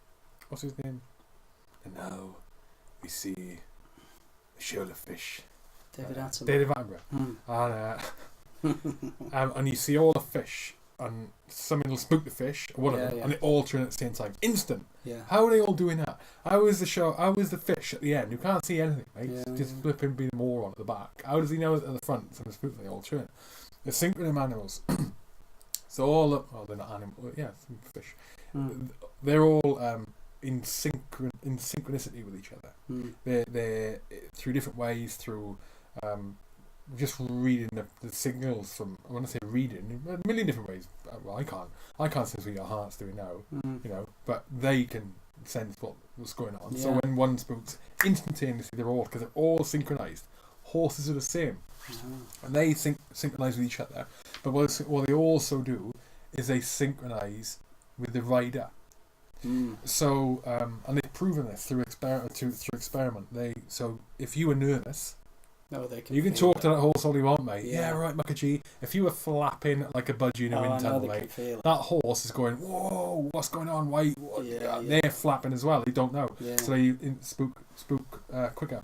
Speaker 1: And now we see a shoal of fish.
Speaker 2: David
Speaker 1: Attenborough. And you see all the fish, and something will spook the fish, or whatever, and they all turn at the same time. Instant.
Speaker 2: Yeah.
Speaker 1: How are they all doing that? How is the fish at the end, who can't see anything, right?
Speaker 2: Yeah,
Speaker 1: just flipping being a moron at the back. How does he know at the front something's spooked, they all turn? They're synchronym animals. So they're not animals, yeah, fish. They're all in synchronicity with each other. They're through different ways, through just reading the signals from. I want to say reading a million different ways. Well, I can't sense what your heart's doing now, you know, but they can sense what's going on. Yeah. So when one spooks, instantaneously because they're all synchronized. Horses are the same, and they synchronize with each other. But what they also do is they synchronize with the rider. So, and they've proven this through experiment. So if you were nervous, you can talk to that horse all you want, mate. Yeah, right, Muckagee. If you were flapping like a budgie in a wind tunnel, mate, that horse is going, whoa, what's going on? Why? They're flapping as well. They don't know, so they spook quicker.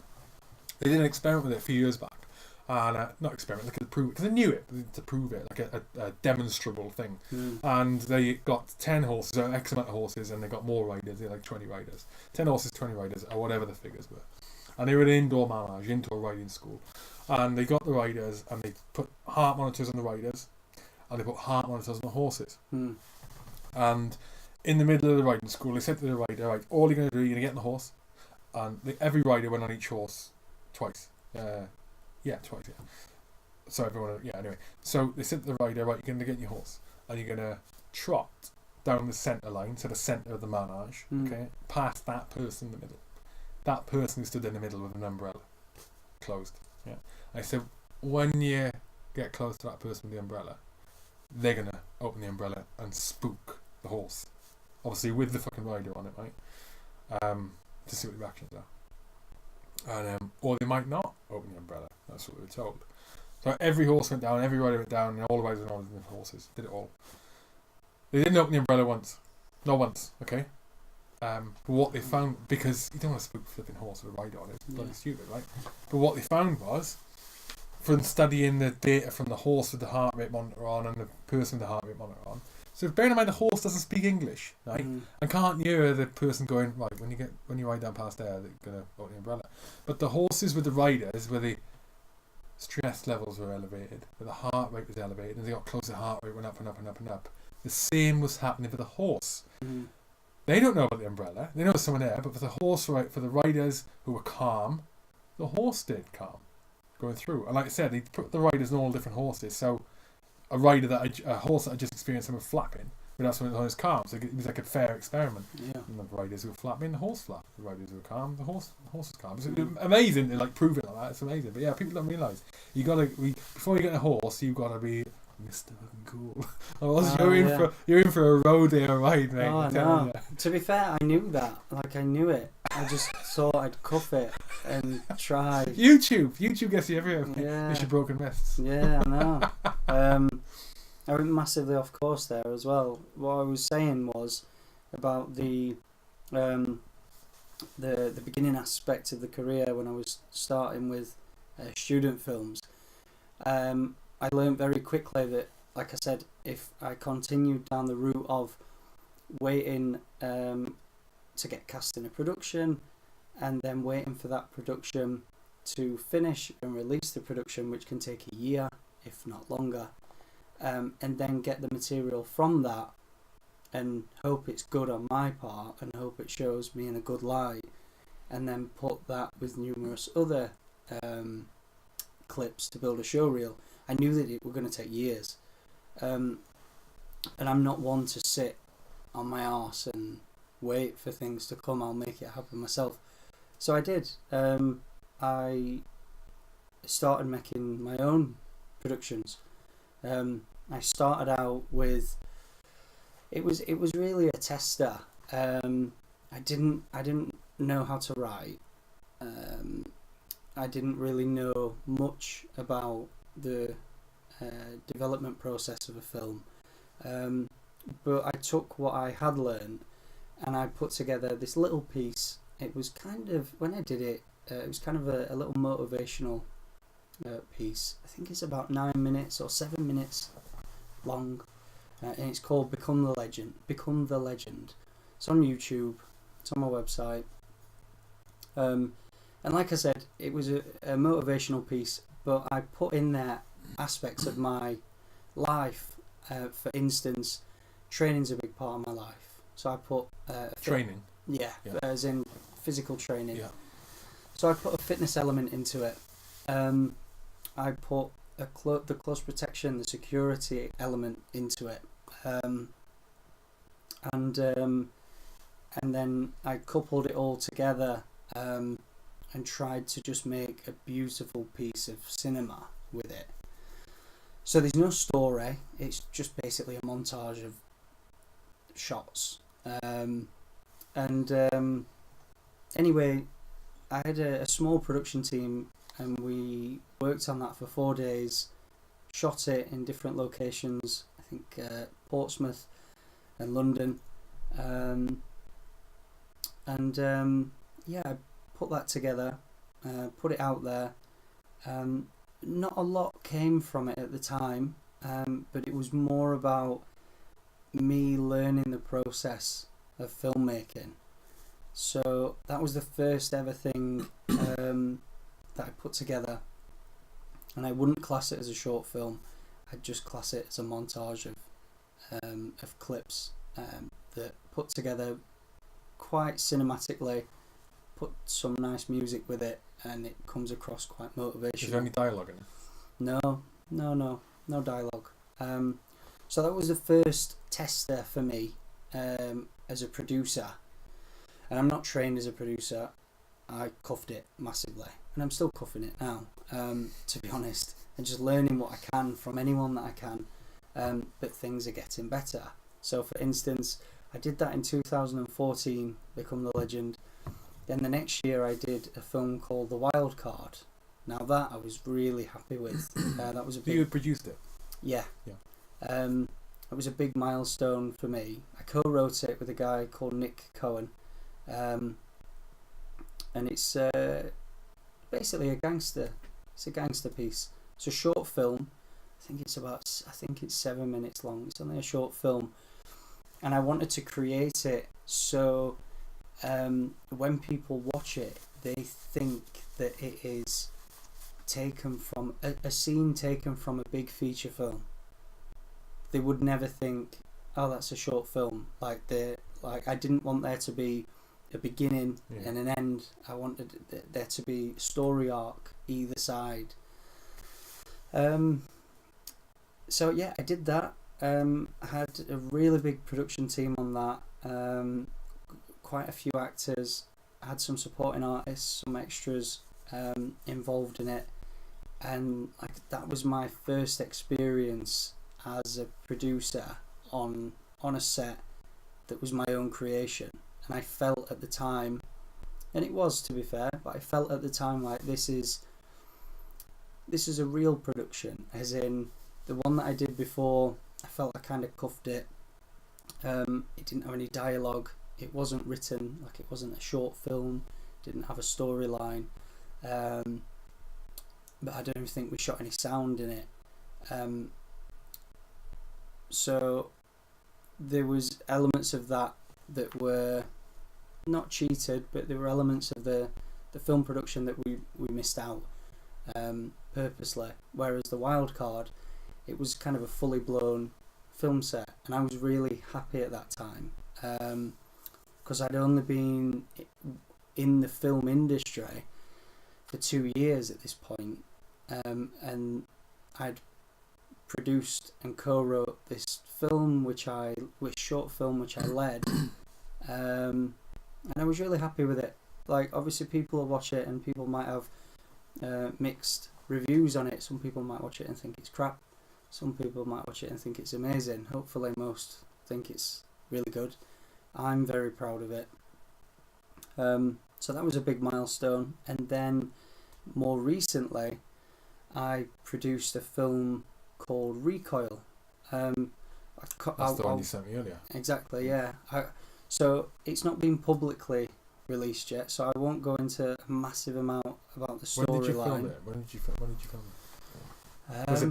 Speaker 1: They did an experiment with it a few years back, and not experiment, like to prove it, because they knew it, to prove it, like a demonstrable thing. And they got 10 horses, or X amount of horses, and they got more riders. They had like 20 riders, 10 horses, 20 riders, or whatever the figures were. And they were an indoor manage, indoor riding school, and they got the riders, and they put heart monitors on the riders, and they put heart monitors on the horses. And in the middle of the riding school, they said to the rider, right, all you're going to do, you're going to get on the horse, and every rider went on each horse twice. Twice. So everyone, anyway. So they said to the rider, right, you're going to get on your horse, and you're going to trot down the centre line, to the centre of the manage, okay, past that person in the middle. That person who stood in the middle with an umbrella, closed. Yeah. I said, when you get close to that person with the umbrella, they're going to open the umbrella and spook the horse. Obviously with the fucking rider on it, right? To see what the reactions are. And or they might not open the umbrella. That's what we were told. So every horse went down, every rider went down, and all the riders went on the horses. Did it all. They didn't open the umbrella once. Not once, okay? But what they found, because you don't want to spook a flipping horse with a rider on it, it's bloody stupid, right? But what they found was, from studying the data from the horse with the heart rate monitor on and the person with the heart rate monitor on, so bearing in mind the horse doesn't speak English, right? And can't hear the person going, right, when you ride down past there, they're going to open the umbrella. But the horses with the riders, where the stress levels were elevated, where the heart rate was elevated, and they got closer, heart rate went up and up and up and up. The same was happening for the horse. They don't know about the umbrella. They know there's someone there, but for the horse, right, for the riders who were calm, the horse stayed calm going through. And like I said, they put the riders on all different horses. So a horse that I just experienced someone flapping, but that's when it was calm. So it was like a fair experiment. Yeah. And the riders who were flapping, the horse flapped. The riders who were calm, the horse was calm. It's amazing to like prove it like that. It's amazing. But yeah, people don't realise before you get a horse, you've got to be Mr. Fucking Cool. You're in for a rodeo ride, mate.
Speaker 2: Oh no. To be fair, I knew that. Like I knew it. I just thought I'd cuff it and try.
Speaker 1: YouTube gets you everywhere.
Speaker 2: Yeah.
Speaker 1: It's your broken wrists.
Speaker 2: Yeah, I know. I went massively off course there as well. What I was saying was about the beginning aspect of the career when I was starting with student films. I learned very quickly that, like I said, if I continued down the route of waiting to get cast in a production and then waiting for that production to finish and release the production, which can take a year, if not longer, and then get the material from that and hope it's good on my part and hope it shows me in a good light, and then put that with numerous other clips to build a show reel. I knew that it was going to take years, and I'm not one to sit on my arse and wait for things to come. I'll make it happen myself. So I did. I started making my own productions. I started out with it was really a tester. I didn't know how to write. I didn't really know much about the development process of a film, but I took what I had learned and I put together this little piece. It was kind of, when I did it, it was kind of a little motivational piece. I think it's about 9 minutes or 7 minutes long, and it's called Become the Legend. It's on YouTube, it's on my website, and like I said, it was a motivational piece, but I put in there aspects of my life. For instance, training's a big part of my life, so I put
Speaker 1: training,
Speaker 2: as in physical training.
Speaker 1: Yeah.
Speaker 2: So I put a fitness element into it. I put the close protection, the security element into it, and then I coupled it all together and tried to just make a beautiful piece of cinema with it. So there's no story, it's just basically a montage of shots. Anyway, I had a small production team and we worked on that for 4 days, shot it in different locations, I think Portsmouth and London. I put that together, put it out there, and not a lot came from it at the time, but it was more about me learning the process of filmmaking. So that was the first ever thing that I put together, and I wouldn't class it as a short film. I'd just class it as a montage of clips that put together quite cinematically, put some nice music with it, and it comes across quite motivational.
Speaker 1: Is there any dialogue in it?
Speaker 2: No dialogue. So that was the first tester for me as a producer, and I'm not trained as a producer. I cuffed it massively, and I'm still cuffing it now, to be honest, and just learning what I can from anyone that I can, but things are getting better. So for instance, I did that in 2014, Become the Legend. Then the next year I did a film called The Wild Card. Now that I was really happy with. That was a big...
Speaker 1: You produced it?
Speaker 2: Yeah. It was a big milestone for me. I co-wrote it with a guy called Nick Cohen. And it's basically a gangster. It's a gangster piece. It's a short film. I think it's 7 minutes long. It's only a short film. And I wanted to create it so when people watch it, they think that it is taken from a scene taken from a big feature film. They would never think, oh, that's a short film. I didn't want there to be a beginning and an end. I wanted there to be story arc either side. So yeah, I did that. I had a really big production team on that. Quite a few actors. I had some supporting artists, some extras involved in it, and that was my first experience as a producer on a set that was my own creation. And I felt at the time, and it was, to be fair, but I felt at the time like this is a real production, as in the one that I did before. I felt I kind of cuffed it. It didn't have any dialogue. It wasn't written, like it wasn't a short film. Didn't have a storyline. But I don't even think we shot any sound in it. So there was elements of that were not cheated, but there were elements of the film production that we missed out purposely. Whereas the Wild Card, it was kind of a fully blown film set, and I was really happy at that time because I'd only been in the film industry for 2 years at this point, and I'd produced and co-wrote this short film which I led, and I was really happy with it. Like, obviously people will watch it and people might have mixed reviews on it. Some people might watch it and think it's crap. Some people might watch it and think it's amazing. Hopefully most think it's really good. I'm very proud of it. So that was a big milestone. And then more recently, I produced a film called Recoil.
Speaker 1: That's the one you sent me earlier.
Speaker 2: Exactly, yeah. So it's not been publicly released yet, so I won't go into a massive amount about the storyline.
Speaker 1: When did you film it? When did you film it? Was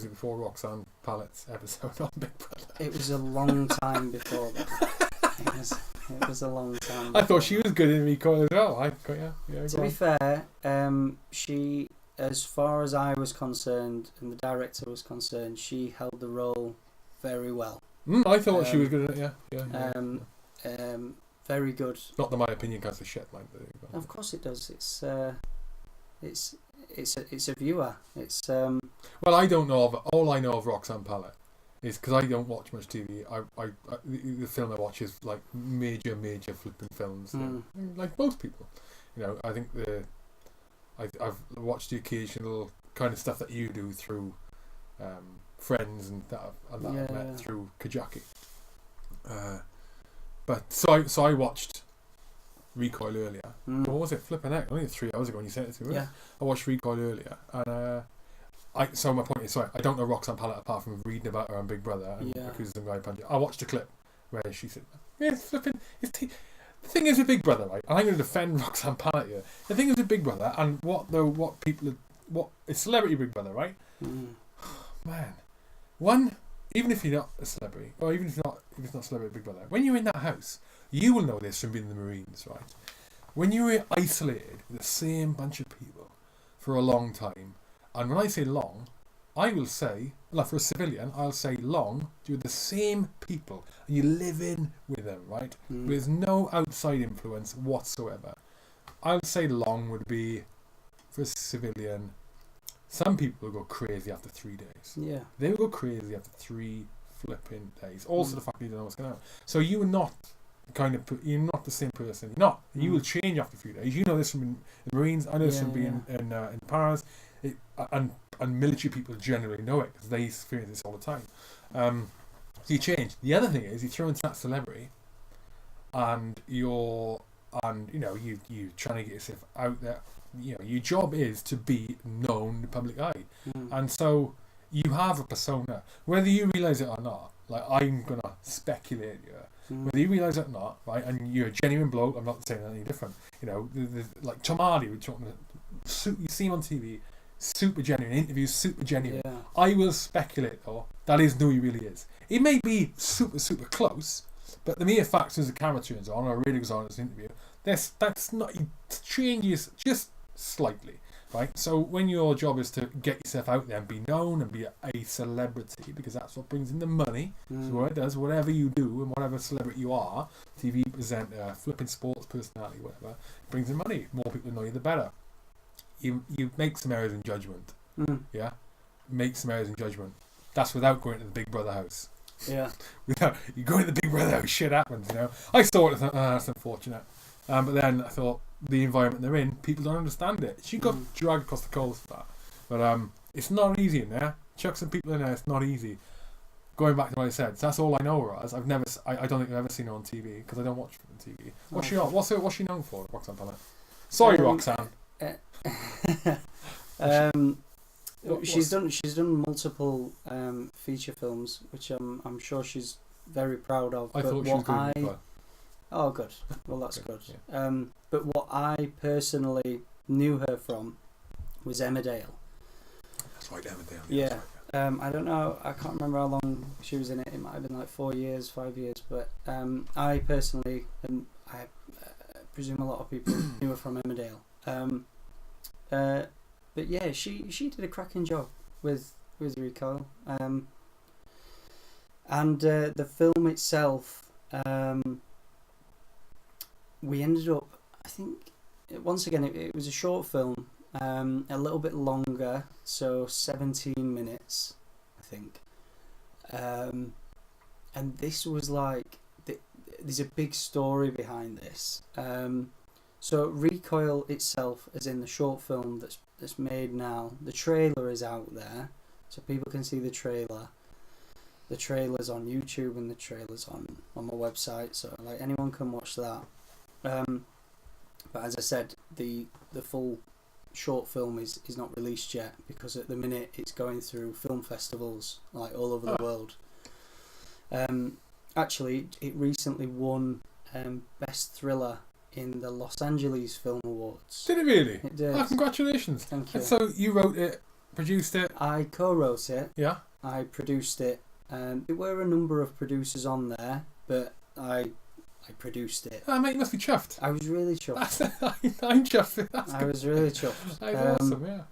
Speaker 1: it before Roxanne Pallet's episode on Big Brother?
Speaker 2: It was a long time before that. It was a long time before.
Speaker 1: I thought she was good in Recoil as well.
Speaker 2: To be fair, she, as far as I was concerned and the director was concerned, she held the role very well.
Speaker 1: I thought she was good at it, yeah.
Speaker 2: Very good.
Speaker 1: Not that my opinion counts for shit, like.
Speaker 2: Of course it does. It's a viewer. It's
Speaker 1: Well, I don't know of. All I know of Roxanne Pallet is because I don't watch much TV. The film I watch is like major flipping films, like most people. I think I've watched the occasional kind of stuff that you do through friends and that I've met through Kajaki. But so I watched Recoil earlier. What was it? Flipping heck, only 3 hours ago when you sent it to me.
Speaker 2: Yeah.
Speaker 1: I watched Recoil earlier, and so my point is, I don't know Roxanne Pallet apart from reading about her on Big Brother and Accused of Guy Punch. I watched a clip where she said, "Yeah, it's flipping." The thing is with Big Brother, right? And I'm going to defend Roxanne Pallet here. The thing is with Big Brother, and what people what it's Celebrity Big Brother, right?
Speaker 2: Mm.
Speaker 1: Man, one, even if you're not a celebrity, or even if it's not Celebrity Big Brother, when you're in that house, you will know this from being in the Marines, right? When you're isolated with the same bunch of people for a long time, and when I say long, I will say, like for a civilian, I'll say long, you're the same people, and you live in with them, right? There's no outside influence whatsoever. I would say long would be, for a civilian, some people will go crazy after 3 days.
Speaker 2: Yeah.
Speaker 1: They will go crazy after 3 flipping days. Also the fact that you don't know what's going on. So you are not you're not the same person. You're not. You will change after a few days. You know this from the Marines. I know this from being in Paris. And military people generally know it because they experience this all the time. So you change. The other thing is you throw into that celebrity, and you trying to get yourself out there. You know, your job is to be known in the public eye, and so you have a persona, whether you realise it or not. Like, I'm gonna speculate here. Whether you realise it or not, right? And you're a genuine bloke. I'm not saying anything different. You know, like Tom Hardy, you see him on TV, super genuine interviews, super genuine.
Speaker 2: Yeah.
Speaker 1: I will speculate though that is who he really is. He may be super close, but the mere fact is the camera turns on or a radio goes on in this interview, that's not, it changes just slightly, right? So when your job is to get yourself out there and be known and be a celebrity, because that's what brings in the money, is what it does. Whatever you do and whatever celebrity you are, TV presenter, flipping sports personality, whatever, it brings in money. More people know you, the better. You make some errors in judgment. Yeah, make some errors in judgment. That's without going to the Big Brother house.
Speaker 2: Yeah.
Speaker 1: Without you go to the Big Brother house, shit happens. You know, I saw it and thought, that's unfortunate. But then I thought, the environment they're in, people don't understand it. She got dragged across the coals for that. But it's not easy in there. Chuck some people in there. It's not easy. Going back to what I said, so that's all I know her as. I don't think I've ever seen her on TV because I don't watch her on TV. What's she on? What's she known for? Roxanne Palmer. Sorry, Roxanne.
Speaker 2: She's done multiple feature films, which I'm sure she's very proud of.
Speaker 1: I thought she was good.
Speaker 2: Oh, good. Well, that's good.
Speaker 1: Yeah.
Speaker 2: But what I personally knew her from was Emmerdale.
Speaker 1: That's right, Emmerdale.
Speaker 2: Yeah. I don't know. I can't remember how long she was in it. It might have been like 4 years, 5 years. But I personally, and I presume a lot of people knew her from Emmerdale. But yeah, she did a cracking job with Recoil. And the film itself, we ended up, I think, once again, it was a short film, a little bit longer, so 17 minutes, I think. And this was like, there's a big story behind this. So Recoil itself, as in the short film that's made now, the trailer is out there, so people can see the trailer. The trailer's on YouTube and the trailer's on my website, so like anyone can watch that. But as I said, the full short film is not released yet because at the minute it's going through film festivals like all over the world. Actually, it recently won Best Thriller in the Los Angeles Film Awards.
Speaker 1: Did it really?
Speaker 2: It did.
Speaker 1: Oh, congratulations.
Speaker 2: Thank you.
Speaker 1: And so you wrote it, produced it?
Speaker 2: I co-wrote it.
Speaker 1: Yeah.
Speaker 2: I produced it. There were a number of producers on there, but I produced it.
Speaker 1: Oh, mate, you must be chuffed.
Speaker 2: I was really chuffed.
Speaker 1: I'm chuffed.
Speaker 2: I was really chuffed.
Speaker 1: That's awesome, yeah.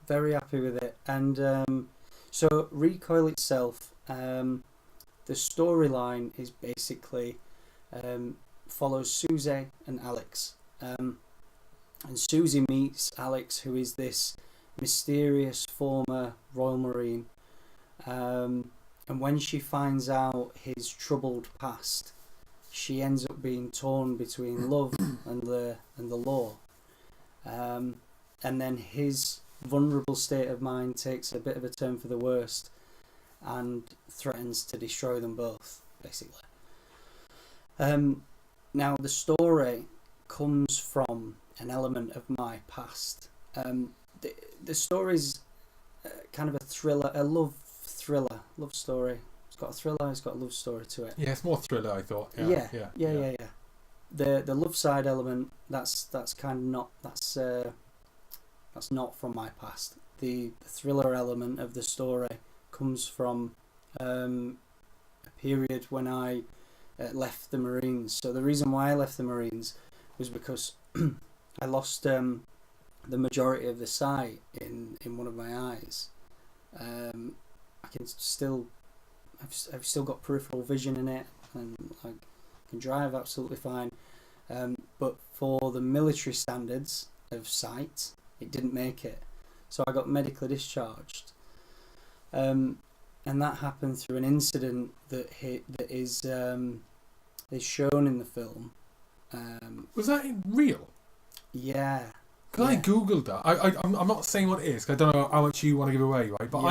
Speaker 2: Very happy with it. And so Recoil itself, the storyline is basically follows Susie and Alex. And Susie meets Alex, who is this mysterious former Royal Marine. And when she finds out his troubled past, she ends up being torn between love and the law. And then his vulnerable state of mind takes a bit of a turn for the worst and threatens to destroy them both, basically. Now, the story comes from an element of my past. The story's kind of a thriller, a love story. It's got a thriller, it's got a love story to it.
Speaker 1: Yeah, it's more thriller, I thought.
Speaker 2: Yeah. The love side element, that's kind of not, that's not from my past. the thriller element of the story comes from a period when I left the Marines. So the reason why I left the Marines was because I lost the majority of the sight in one of my eyes. I can still, I've still got peripheral vision in it, and I can drive absolutely fine. But for the military standards of sight, it didn't make it. So I got medically discharged. And that happened through an incident that is shown in the film.
Speaker 1: Was that real?
Speaker 2: Yeah.
Speaker 1: Because I googled that. I'm not saying what it is, 'cause I don't know how much you want to give away, right? But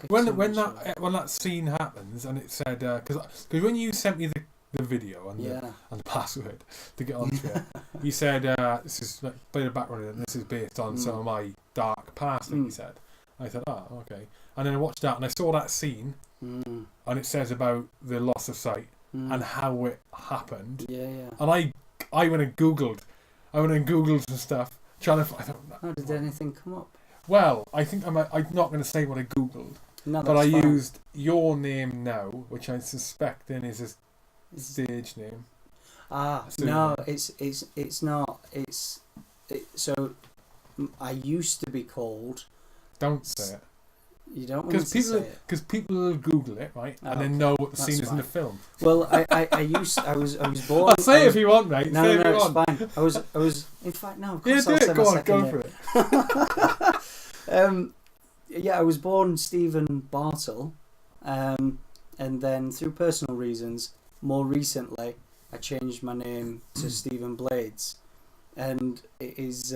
Speaker 1: when that scene happens and it said because when you sent me the video and the password to get onto it, you said this is like bit of background and this is based on some of my dark past. Like you said, I thought, oh, okay. And then I watched that and I saw that scene, and it says about the loss of sight and how it happened.
Speaker 2: Yeah.
Speaker 1: And I went and googled some stuff. Trying to, I don't know.
Speaker 2: How did anything come up?
Speaker 1: Well, I think I'm not going to say what I googled,
Speaker 2: No,
Speaker 1: but I
Speaker 2: fine.
Speaker 1: used your name now, which I suspect then is a stage name.
Speaker 2: No, it's not. So I used to be called.
Speaker 1: Don't say it.
Speaker 2: You don't want to say it
Speaker 1: because people will Google it, right, and then know what the scene is in the film.
Speaker 2: Well, I was born.
Speaker 1: I'll say it if you want, mate.
Speaker 2: No, it's fine. I was. In fact, no. Of course, I'll say
Speaker 1: Go
Speaker 2: my
Speaker 1: on, go for it.
Speaker 2: Yeah, I was born Stephen Bartle, and then through personal reasons, more recently, I changed my name to Stephen Blades, and it is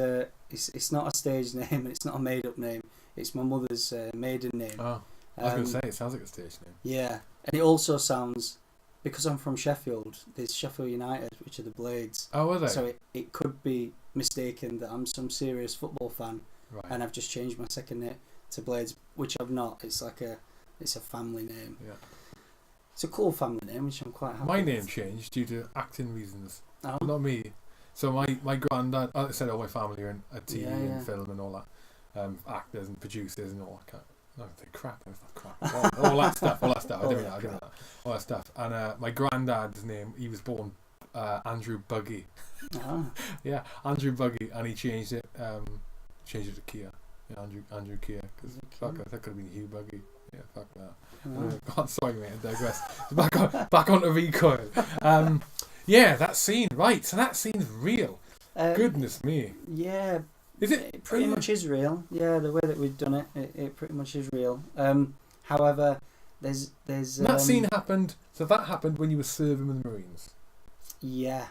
Speaker 2: it's not a stage name. It's not a made up name. It's my mother's maiden name.
Speaker 1: Oh, I was going to say, it sounds like a stage name.
Speaker 2: Yeah, and it also sounds, because I'm from Sheffield, there's Sheffield United, which are the Blades.
Speaker 1: Oh, are they?
Speaker 2: So it could be mistaken that I'm some serious football fan,
Speaker 1: right.
Speaker 2: And I've just changed my second name to Blades, which I've not. It's a family name.
Speaker 1: Yeah.
Speaker 2: It's a cool family name, which I'm quite happy
Speaker 1: My
Speaker 2: with.
Speaker 1: name changed due to acting reasons.
Speaker 2: Oh.
Speaker 1: Not me. So my granddad, like I said, all my family are in TV and film and all that. Actors and producers and all that kind crap. That's not crap. All that stuff. I didn't know that. All that stuff. And my granddad's name, he was born Andrew Buggy.
Speaker 2: Oh.
Speaker 1: Yeah, Andrew Buggy, and he changed it to Kia. Yeah, Andrew Kia, because that could have been Hugh Buggy. Yeah, fuck that.
Speaker 2: Oh.
Speaker 1: God, sorry, mate. I digress. Back onto Recoil. Yeah, that scene. Right, so that scene's real. Goodness me.
Speaker 2: Yeah.
Speaker 1: Is it?
Speaker 2: It pretty much is real. Yeah, the way that we've done it, it pretty much is real. However, there's
Speaker 1: that scene happened. So that happened when you were serving with the Marines.
Speaker 2: Yeah.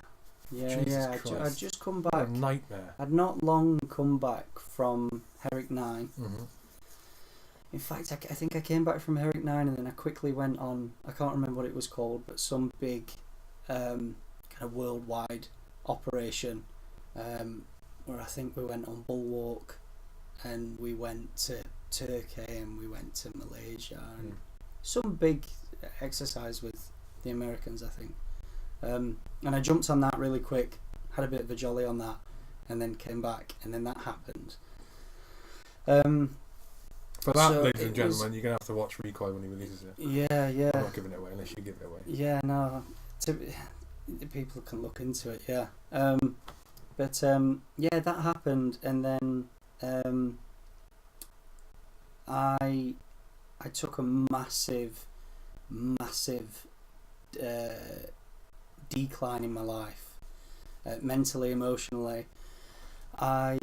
Speaker 2: I'd just come back.
Speaker 1: What a nightmare.
Speaker 2: I'd not long come back from Herrick 9.
Speaker 1: Mm-hmm.
Speaker 2: In fact, I think I came back from Herrick 9 and then I quickly went on, I can't remember what it was called, but some big kind of worldwide operation where I think we went on Bulwark and we went to Turkey and we went to Malaysia and some big exercise with the Americans, I think. And I jumped on that really quick, had a bit of a jolly on that, and then came back, and then that happened.
Speaker 1: For that, ladies and gentlemen, you're going to have to watch Recoil when he releases it.
Speaker 2: Yeah.
Speaker 1: I'm not giving it away unless you give it away.
Speaker 2: Yeah, no. People can look into it, yeah. But yeah, that happened, and then I took a massive decline in my life, mentally, emotionally. I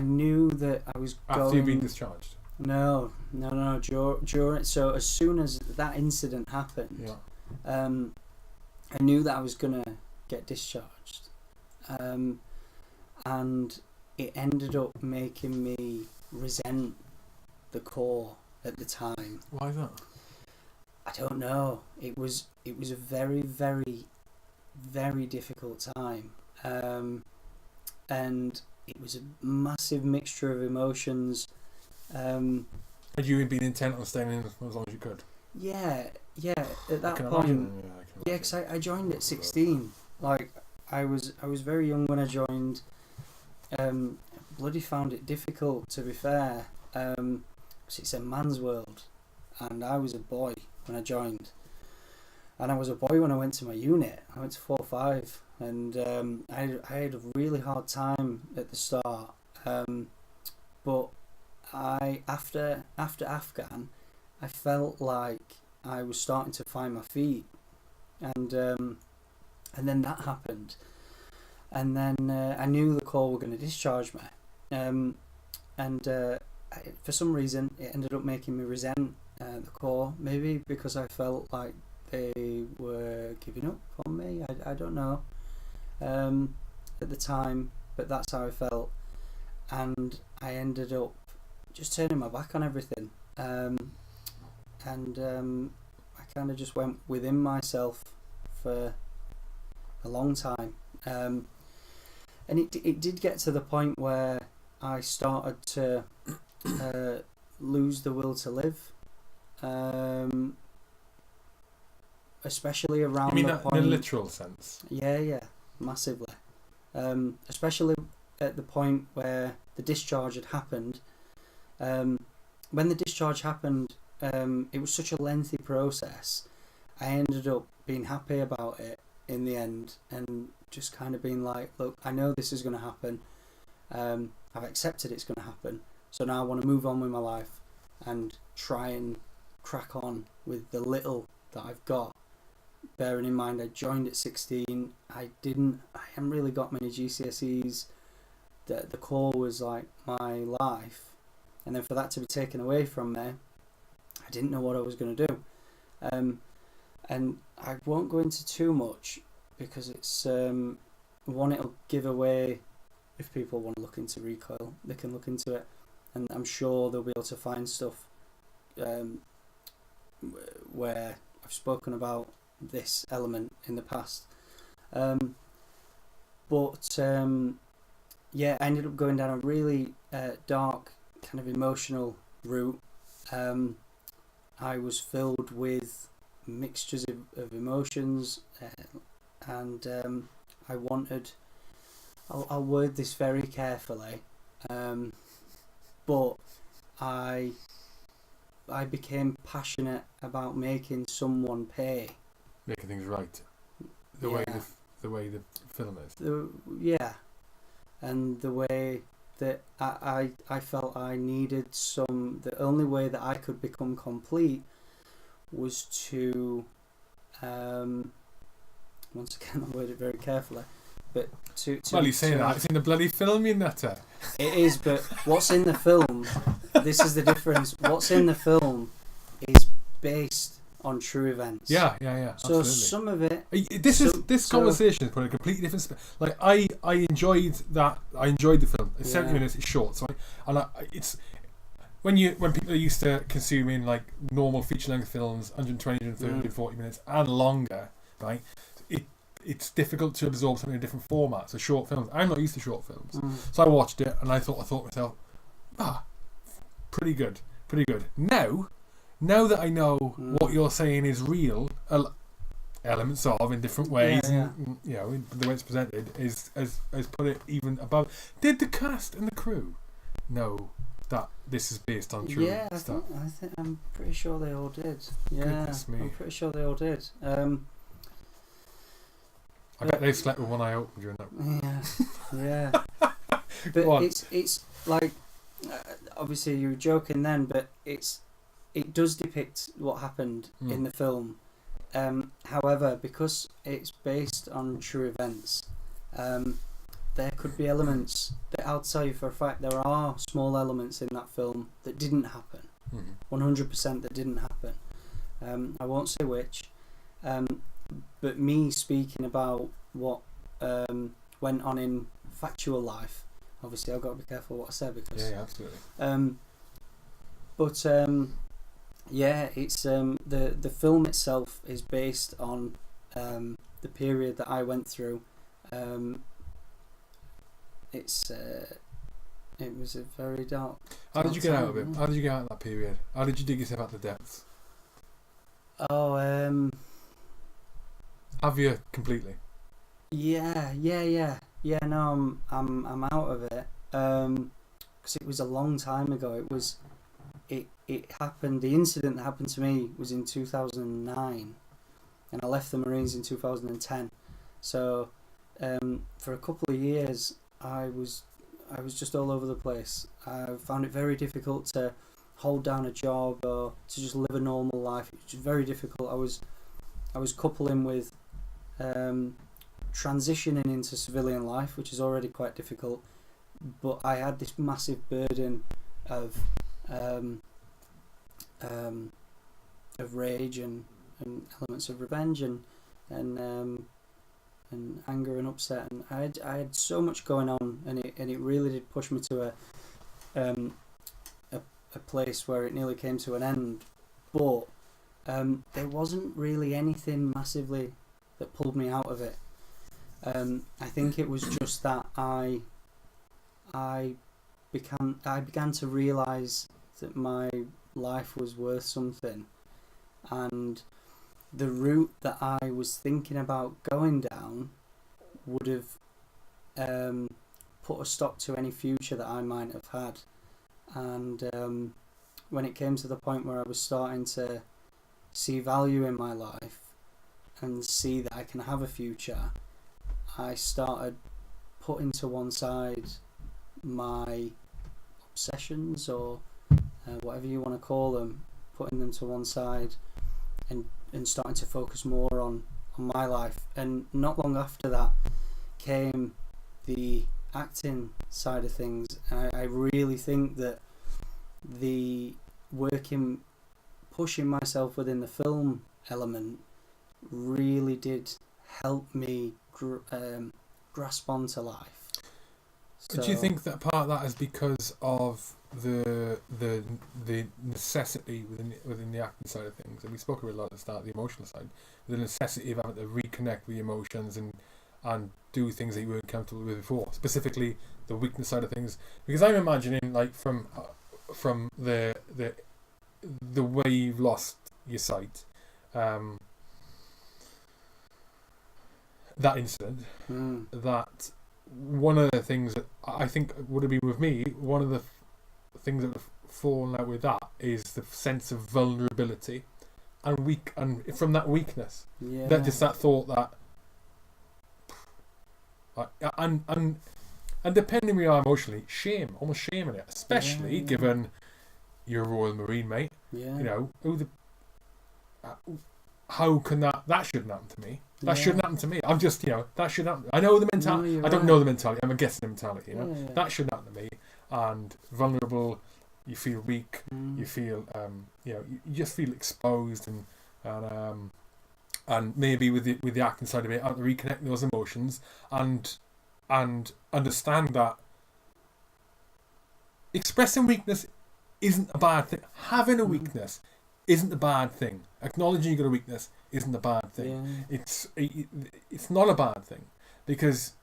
Speaker 2: knew that I was going...
Speaker 1: After you've been discharged?
Speaker 2: No. During, so as soon as that incident happened, I knew that I was gonna get discharged, and it ended up making me resent the Corps at the time.
Speaker 1: Why is that?
Speaker 2: I don't know. It was a very, very, very difficult time, and it was a massive mixture of emotions.
Speaker 1: Had you been intent on staying in as long as you could?
Speaker 2: Yeah. At that point,
Speaker 1: imagine.
Speaker 2: Yeah, because I joined at 16. Like I was very young when I joined. Bloody found it difficult, to be fair. 'cause it's a man's world, and I was a boy when I joined, and I was a boy when I went to my unit. I went to 4-5, and I had a really hard time at the start, but after Afghan, I felt like I was starting to find my feet, and then that happened, and then I knew the Corps were going to discharge me, and for some reason it ended up making me resent the Corps, maybe because I felt like they were giving up on me. I don't know at the time, but that's how I felt, and I ended up just turning my back on everything, and I kind of just went within myself for a long time, and it did get to the point where I started to lose the will to live, especially around
Speaker 1: You mean
Speaker 2: the
Speaker 1: that
Speaker 2: point.
Speaker 1: in a literal sense?
Speaker 2: Yeah, massively. Especially at the point where the discharge had happened. When the discharge happened, it was such a lengthy process. I ended up being happy about it in the end, and just kind of being like, look, I know this is going to happen. I've accepted it's going to happen. So now I want to move on with my life and try and crack on with the little that I've got. Bearing in mind I joined at 16, I haven't really got many GCSEs. The Corps was like my life, and then for that to be taken away from me, I didn't know what I was going to do. And I won't go into too much because it's one, it'll give away. If people want to look into Recoil, they can look into it, and I'm sure they'll be able to find stuff where I've spoken about this element in the past. Yeah, I ended up going down a really dark, kind of emotional route. I was filled with mixtures of emotions, and I wanted. I'll word this very carefully, but I became passionate about making someone pay.
Speaker 1: Making things right. The way the film is.
Speaker 2: And the way that I felt I needed the only way that I could become complete was to, once again I'll word it very carefully, but
Speaker 1: well, you say that, it's in the bloody film, you nutter.
Speaker 2: It is, but what's in the film, this is the difference, what's in the film is based on true events.
Speaker 1: Yeah,
Speaker 2: so
Speaker 1: absolutely.
Speaker 2: some of it...
Speaker 1: This conversation is probably a completely different... Like, I enjoyed that. I enjoyed the film. It's 70 minutes, it's short. So it's... When people are used to consuming, like, normal feature-length films, 120, 130, 40 minutes, and longer, right, it's difficult to absorb something in a different format. So short films... I'm not used to short films. So I watched it, and I thought to myself, pretty good. Now that I know what you're saying is real, elements of in different ways, and you know, the way it's presented has put it even above. Did the cast and the crew know that this is based on true stuff?
Speaker 2: I'm pretty sure they all did. Yeah,
Speaker 1: Goodness me.
Speaker 2: I'm pretty sure they all did.
Speaker 1: I bet they slept with one eye open during that.
Speaker 2: Yeah. But it's like, obviously you were joking then, but it does depict what happened in the film. However, because it's based on true events, there could be elements that I'll tell you for a fact there are small elements in that film that didn't happen. 100% that didn't happen. I won't say which, but me speaking about what went on in factual life, obviously I've got to be careful what I say because...
Speaker 1: Yeah, absolutely.
Speaker 2: It's the film itself is based on the period that I went through. It was a very dark.
Speaker 1: How did you get out of it? How did you get out of that period? How did you dig yourself out the depths? Have you completely?
Speaker 2: Yeah. No, I'm out of it. because it was a long time ago. It happened. The incident that happened to me was in 2009, and I left the Marines in 2010. So for a couple of years, I was just all over the place. I found it very difficult to hold down a job or to just live a normal life. It was very difficult. I was coupling with transitioning into civilian life, which is already quite difficult. But I had this massive burden of rage and elements of revenge and anger and upset, and I had so much going on, and it really did push me to a place where it nearly came to an end. But there wasn't really anything massively that pulled me out of it. I think it was just that I began to realise that my life was worth something, and the route that I was thinking about going down would have put a stop to any future that I might have had. And when it came to the point where I was starting to see value in my life and see that I can have a future, I started putting to one side my obsessions, or whatever you want to call them, putting them to one side and starting to focus more on my life. And not long after that came the acting side of things. I really think that the pushing myself within the film element really did help me grasp onto life. So,
Speaker 1: do you think that part of that is because of the necessity within the acting side of things, and we spoke about a lot at the start, the emotional side, the necessity of having to reconnect with emotions and do things that you weren't comfortable with before, specifically the weakness side of things? Because I'm imagining, like, from the way you've lost your sight, that incident, that one of the things that I think would have been with me, one of the things that would have fallen out with that is the sense of vulnerability and from that weakness, that just that thought that and depending where you are emotionally, almost shame in it, especially given you're a Royal Marine, mate. You know, how can that shouldn't happen to me. That shouldn't happen to me. I'm just, that shouldn't happen. I know the mentality. I don't know the mentality. I'm guessing the mentality. That shouldn't happen to me. And vulnerable, you feel weak. You feel, you just feel exposed, and maybe with the acting side of it, I have to reconnect those emotions and understand that expressing weakness isn't a bad thing. Having a weakness isn't a bad thing. Acknowledging you got a weakness isn't a bad thing. It's not a bad thing, because,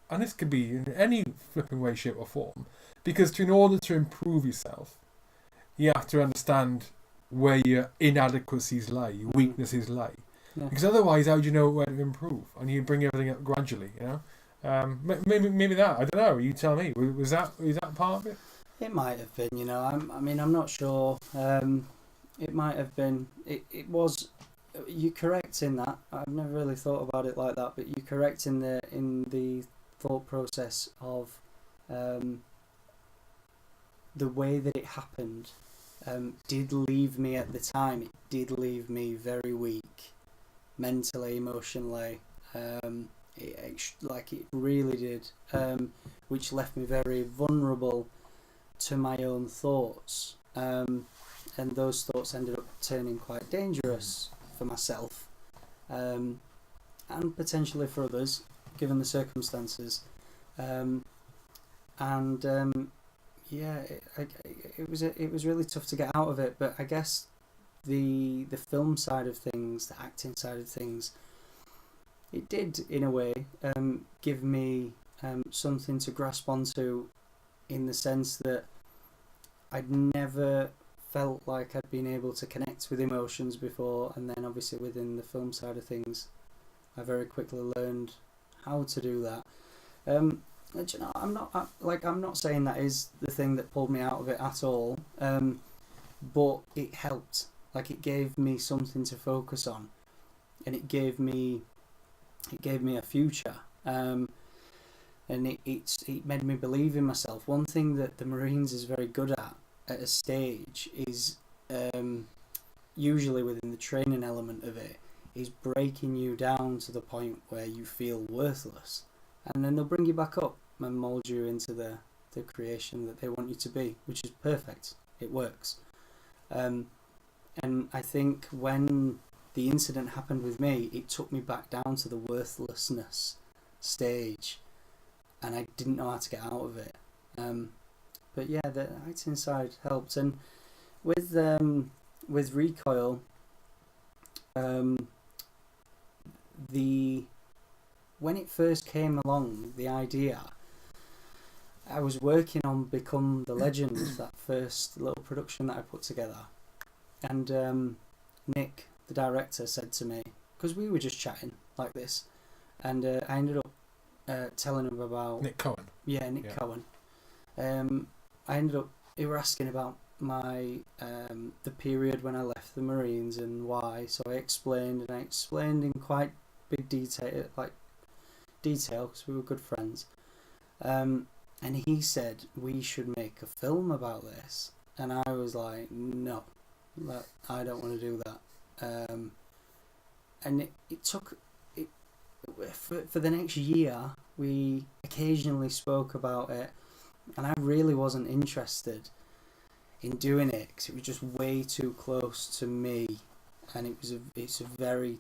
Speaker 1: and this could be in any flipping way, shape or form, because in order to improve yourself, you have to understand where your inadequacies lie, your weaknesses lie. Because otherwise, how do you know where to improve? And you bring everything up gradually, maybe that, I don't know, you tell me, was that part of it?
Speaker 2: It might have been, I'm not sure. It might have been. It was. You're correct in that. I've never really thought about it like that, but you're correct in the thought process of the way that it happened. Did leave me at the time. It did leave me very weak, mentally, emotionally. It really did, which left me very vulnerable to my own thoughts. And those thoughts ended up turning quite dangerous for myself, and potentially for others, given the circumstances. It was really tough to get out of it. But I guess the film side of things, the acting side of things, it did in a way give me something to grasp onto, in the sense that I'd never felt like I'd been able to connect with emotions before, and then obviously within the film side of things I very quickly learned how to do that. Do you know, I'm not saying that is the thing that pulled me out of it at all. But it helped. Like, it gave me something to focus on, and it gave me a future. And it made me believe in myself. One thing that the Marines is very good at a stage is, usually within the training element of it, is breaking you down to the point where you feel worthless, and then they'll bring you back up and mould you into the creation that they want you to be, which is perfect. It works. And I think when the incident happened with me, it took me back down to the worthlessness stage, and I didn't know how to get out of it. But yeah, the acting side helped. And with Recoil, when it first came along, the idea, I was working on Become the Legend, that first little production that I put together, and Nick, the director, said to me, because we were just chatting like this, and I ended up telling him about
Speaker 1: Nick Cohen.
Speaker 2: Yeah, Nick Cohen. They were asking about my the period when I left the Marines and why. So I explained in quite big detail, because we were good friends. And he said we should make a film about this, and I was like, no, I don't want to do that. And it took it for the next year. We occasionally spoke about it, and I really wasn't interested in doing it because it was just way too close to me, and it's a very,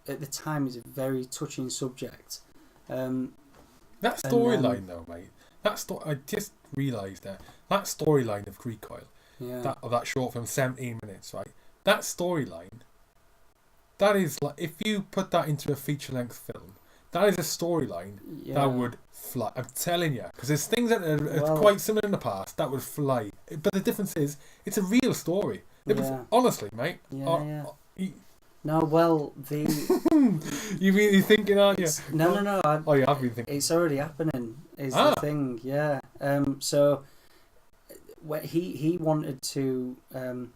Speaker 2: at the time, it's a very touching subject.
Speaker 1: That storyline, though, mate. I just realised that storyline of Recoil, that short film, 17 minutes, right? That storyline, that is like, if you put that into a feature-length film, that is a storyline that would fly. I'm telling you, because there's things that are quite similar in the past that would fly. But the difference is, it's a real story. Honestly, mate.
Speaker 2: No, well, the...
Speaker 1: You're thinking, aren't you?
Speaker 2: No.
Speaker 1: You have been thinking.
Speaker 2: It's already happening, is the thing, yeah. So, he wanted to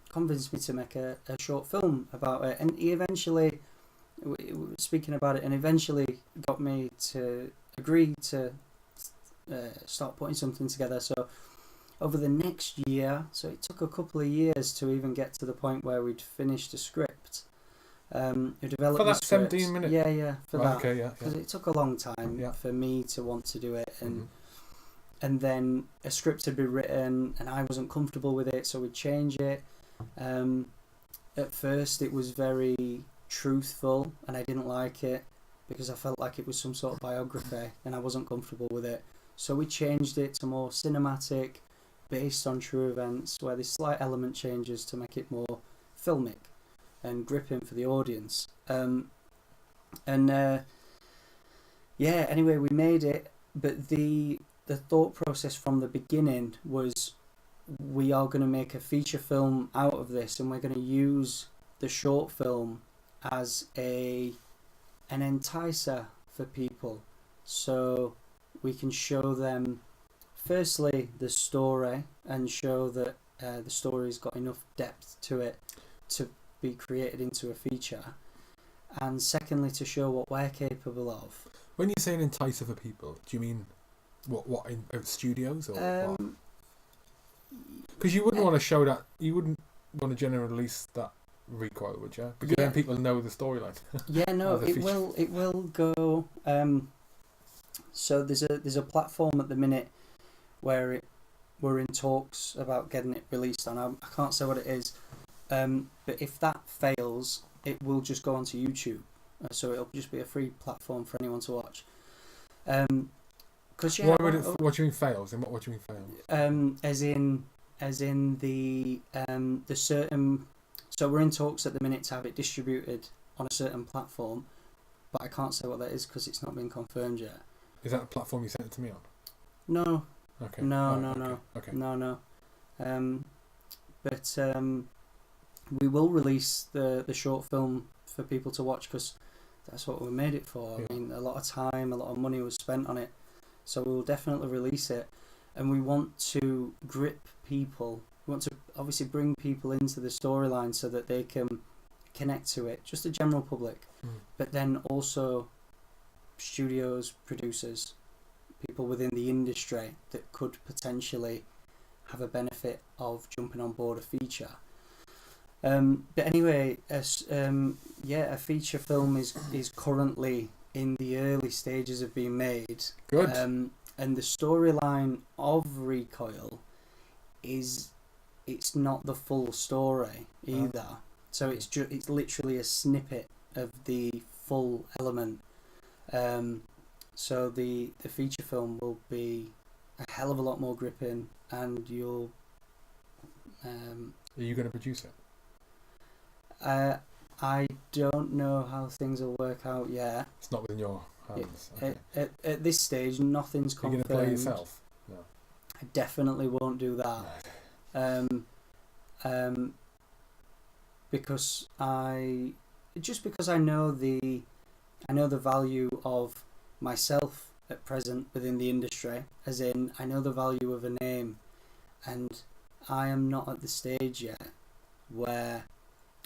Speaker 2: convince me to make a short film about it, and he eventually, speaking about it, and eventually got me to agree to start putting something together. So, over the next year, so it took a couple of years to even get to the point where we'd finished a script. We developed
Speaker 1: for that 17 minutes?
Speaker 2: Yeah, for that.
Speaker 1: Okay, yeah.
Speaker 2: Because it took a long time for me to want to do it, and then a script had been written, and I wasn't comfortable with it, so we'd change it. At first, it was very truthful, and I didn't like it because I felt like it was some sort of biography, and I wasn't comfortable with it. So we changed it to more cinematic, based on true events, where there's slight element changes to make it more filmic and gripping for the audience. Anyway, we made it, but the thought process from the beginning was, we are going to make a feature film out of this, and we're going to use the short film as an enticer for people, so we can show them firstly the story, and show that the story's got enough depth to it to be created into a feature, and secondly to show what we're capable of.
Speaker 1: When you say an enticer for people, do you mean what in studios, or what? Because you wouldn't want to show that, you wouldn't want to generally release that Recoil, would you? Because then people know the storyline.
Speaker 2: It will go. So there's a platform at the minute where we're in talks about getting it released on. I can't say what it is. But if that fails, it will just go onto YouTube, so it'll just be a free platform for anyone to watch. What do you mean fails? And what do you mean fails? As in the certain. So we're in talks at the minute to have it distributed on a certain platform, but I can't say what that is because it's not been confirmed yet.
Speaker 1: Is that the platform you sent it to me on?
Speaker 2: No.
Speaker 1: Okay.
Speaker 2: No.
Speaker 1: Okay.
Speaker 2: No. But we will release the short film for people to watch, because that's what we made it for. I mean, a lot of time, a lot of money was spent on it, So we will definitely release it, and we want to grip people. We want to obviously bring people into the storyline so that they can connect to it, just the general public, but then also studios, producers, people within the industry that could potentially have a benefit of jumping on board a feature. But anyway, a feature film is currently in the early stages of being made.
Speaker 1: Good.
Speaker 2: And the storyline of Recoil it's not the full story either. So it's literally a snippet of the full element. So the feature film will be a hell of a lot more gripping, and you'll.
Speaker 1: Are you going to produce it?
Speaker 2: I don't know how things will work out yet.
Speaker 1: It's not within your hands. Okay.
Speaker 2: At this stage, nothing's
Speaker 1: You're
Speaker 2: confirmed.
Speaker 1: going to play yourself? No.
Speaker 2: I definitely won't do that. Because I know the value of myself at present within the industry, as in I know the value of a name, and I am not at the stage yet where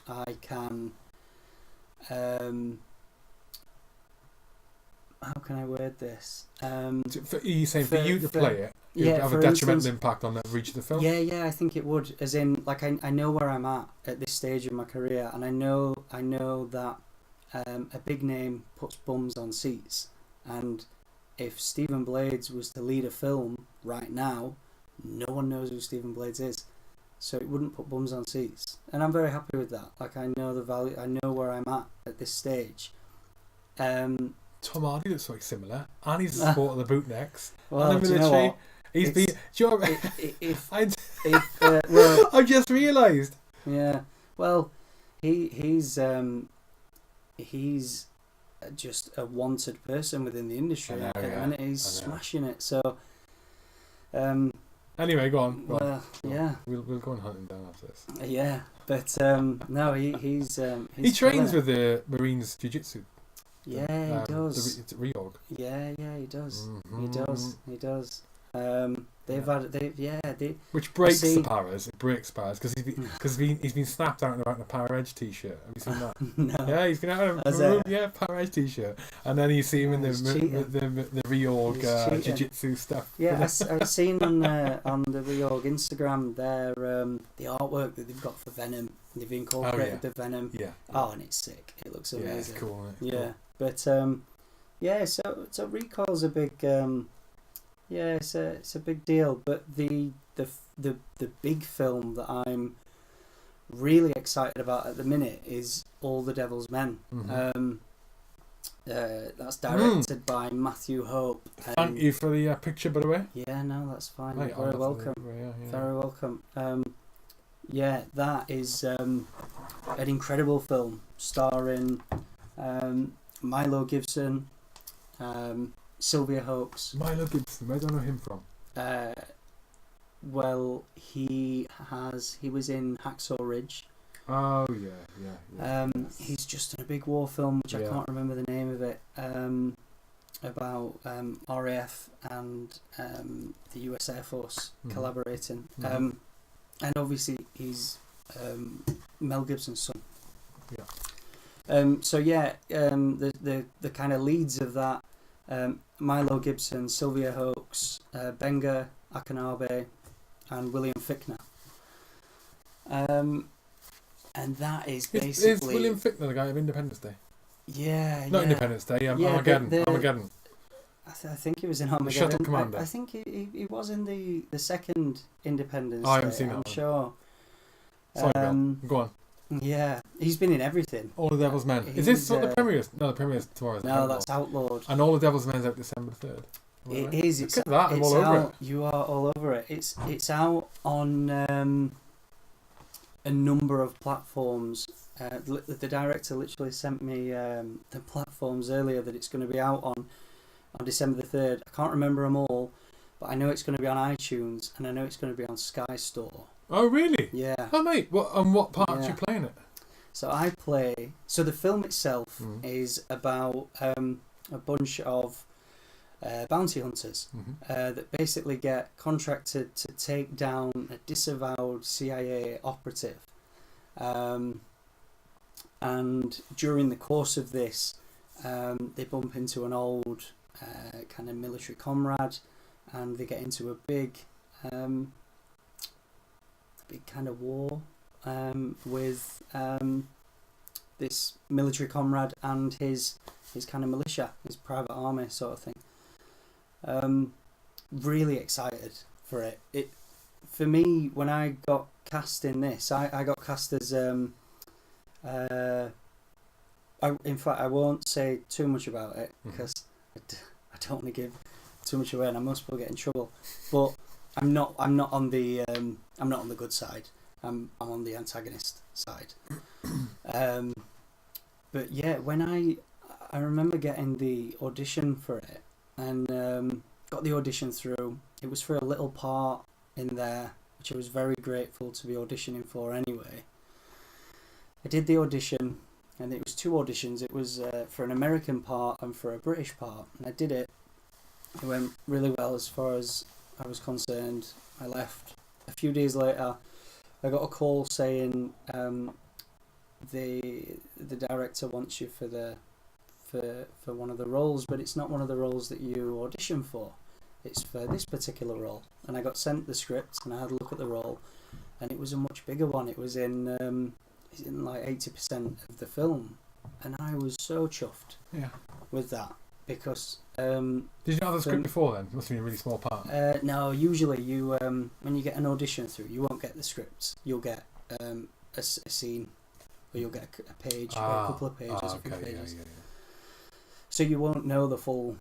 Speaker 2: I can how can I word this?
Speaker 1: Are you saying for you to play it, it would have a detrimental impact on the reach of the film?
Speaker 2: Yeah, I think it would. As in, like, I know where I'm at this stage of my career, and I know that a big name puts bums on seats. And if Stephen Blades was to lead a film right now, no one knows who Stephen Blades is. So it wouldn't put bums on seats. And I'm very happy with that. Like, I know the value, I know where I'm at this stage.
Speaker 1: Tom Hardy looks like similar, and he's the sport of the bootnecks.
Speaker 2: Well,
Speaker 1: and the
Speaker 2: do you know
Speaker 1: military.
Speaker 2: what?
Speaker 1: He's been. Do you know what?
Speaker 2: Well,
Speaker 1: I've just realised.
Speaker 2: Yeah. Well, he's just a wanted person within the industry at the minute. He's smashing it. So.
Speaker 1: Anyway, go on.
Speaker 2: Well, yeah.
Speaker 1: We'll go and hunt him down after this.
Speaker 2: Yeah, but no, he's
Speaker 1: he trains with the Marines Jiu-Jitsu.
Speaker 2: Yeah, he does.
Speaker 1: It's Reorg.
Speaker 2: Yeah, he does.
Speaker 1: Mm-hmm.
Speaker 2: He does.
Speaker 1: Which breaks the paras. It breaks paras because he's been snapped out and about in a Para Edge t-shirt. Have you seen that?
Speaker 2: No.
Speaker 1: Yeah, he's been out in a Para Edge t-shirt, and then you see him in the Reorg jiu-jitsu stuff.
Speaker 2: Yeah, I've seen on the Reorg Instagram the artwork that they've got for Venom. They've incorporated the Venom.
Speaker 1: Yeah.
Speaker 2: Oh, and it's sick. It looks amazing.
Speaker 1: Yeah, it's cool.
Speaker 2: Yeah, but so Recoil's a big. It's a big deal, but the big film that I'm really excited about at the minute is All the Devil's Men.
Speaker 1: Mm-hmm.
Speaker 2: That's directed by Matthew Hope.
Speaker 1: Thank you for the picture, by the way.
Speaker 2: Yeah, no, that's fine.
Speaker 1: Right,
Speaker 2: Very welcome. Very welcome. That is an incredible film starring Milo Gibson. Sylvia Hoeks.
Speaker 1: Milo Gibson, where do I know him from?
Speaker 2: Well, he was in Hacksaw Ridge.
Speaker 1: Oh yeah.
Speaker 2: He's just in a big war film, which I can't remember the name of it. About RAF and the US Air Force collaborating. And obviously he's Mel Gibson's son.
Speaker 1: Yeah.
Speaker 2: The kind of leads of that. Milo Gibson, Sylvia Hoeks, Benga Akanabe, and William Fichtner. And that is basically...
Speaker 1: Is William Fichtner the guy of Independence Day?
Speaker 2: Yeah.
Speaker 1: Not Independence Day, Armageddon.
Speaker 2: I think he was in Armageddon.
Speaker 1: The Shuttle Commander.
Speaker 2: I think he was in the second Independence Day.
Speaker 1: I haven't seen that
Speaker 2: I'm
Speaker 1: one.
Speaker 2: sure.
Speaker 1: Sorry, go on.
Speaker 2: Yeah, he's been in everything.
Speaker 1: All the Devil's Men. Is this what the premiere is? No, the premiere is tomorrow.
Speaker 2: No, that's Outlawed.
Speaker 1: And All the Devil's Men is out December 3rd.
Speaker 2: It is.
Speaker 1: Look at that, I'm all over it.
Speaker 2: You are all over it. It's out on a number of platforms. The director literally sent me the platforms earlier that it's going to be out on December the 3rd. I can't remember them all, but I know it's going to be on iTunes and I know it's going to be on Sky Store.
Speaker 1: Oh, really?
Speaker 2: Yeah.
Speaker 1: Oh, mate. What part are you playing it?
Speaker 2: So I play... So the film itself is about a bunch of bounty hunters that basically get contracted to take down a disavowed CIA operative. And during the course of this, they bump into an old kind of military comrade, and they get into a big kind of war with this military comrade and his kind of militia, his private army sort of thing. Really excited for it. For me, when I got cast in this, I got cast as in fact, I won't say too much about it because I don't want to give too much away, and I most will get in trouble. But I'm not on the good side. I'm on the antagonist side. But yeah, when I remember getting the audition for it, and got the audition through. It was for a little part in there, which I was very grateful to be auditioning for anyway. I did the audition, and it was 2 auditions. It was for an American part and for a British part, and I did it. It went really well as far as I was concerned. I left. A few days later, I got a call saying the director wants you for one of the roles, but it's not one of the roles that you audition for. It's for this particular role. And I got sent the script, and I had a look at the role, and it was a much bigger one. It was in like 80% of the film, and I was so chuffed with that because.
Speaker 1: Did you not have the script before then? It must have been a really small part.
Speaker 2: No, usually you when you get an audition through, you won't get the scripts. You'll get a scene, or you'll get a page, or a couple of pages, a few pages. Yeah. So you won't know the full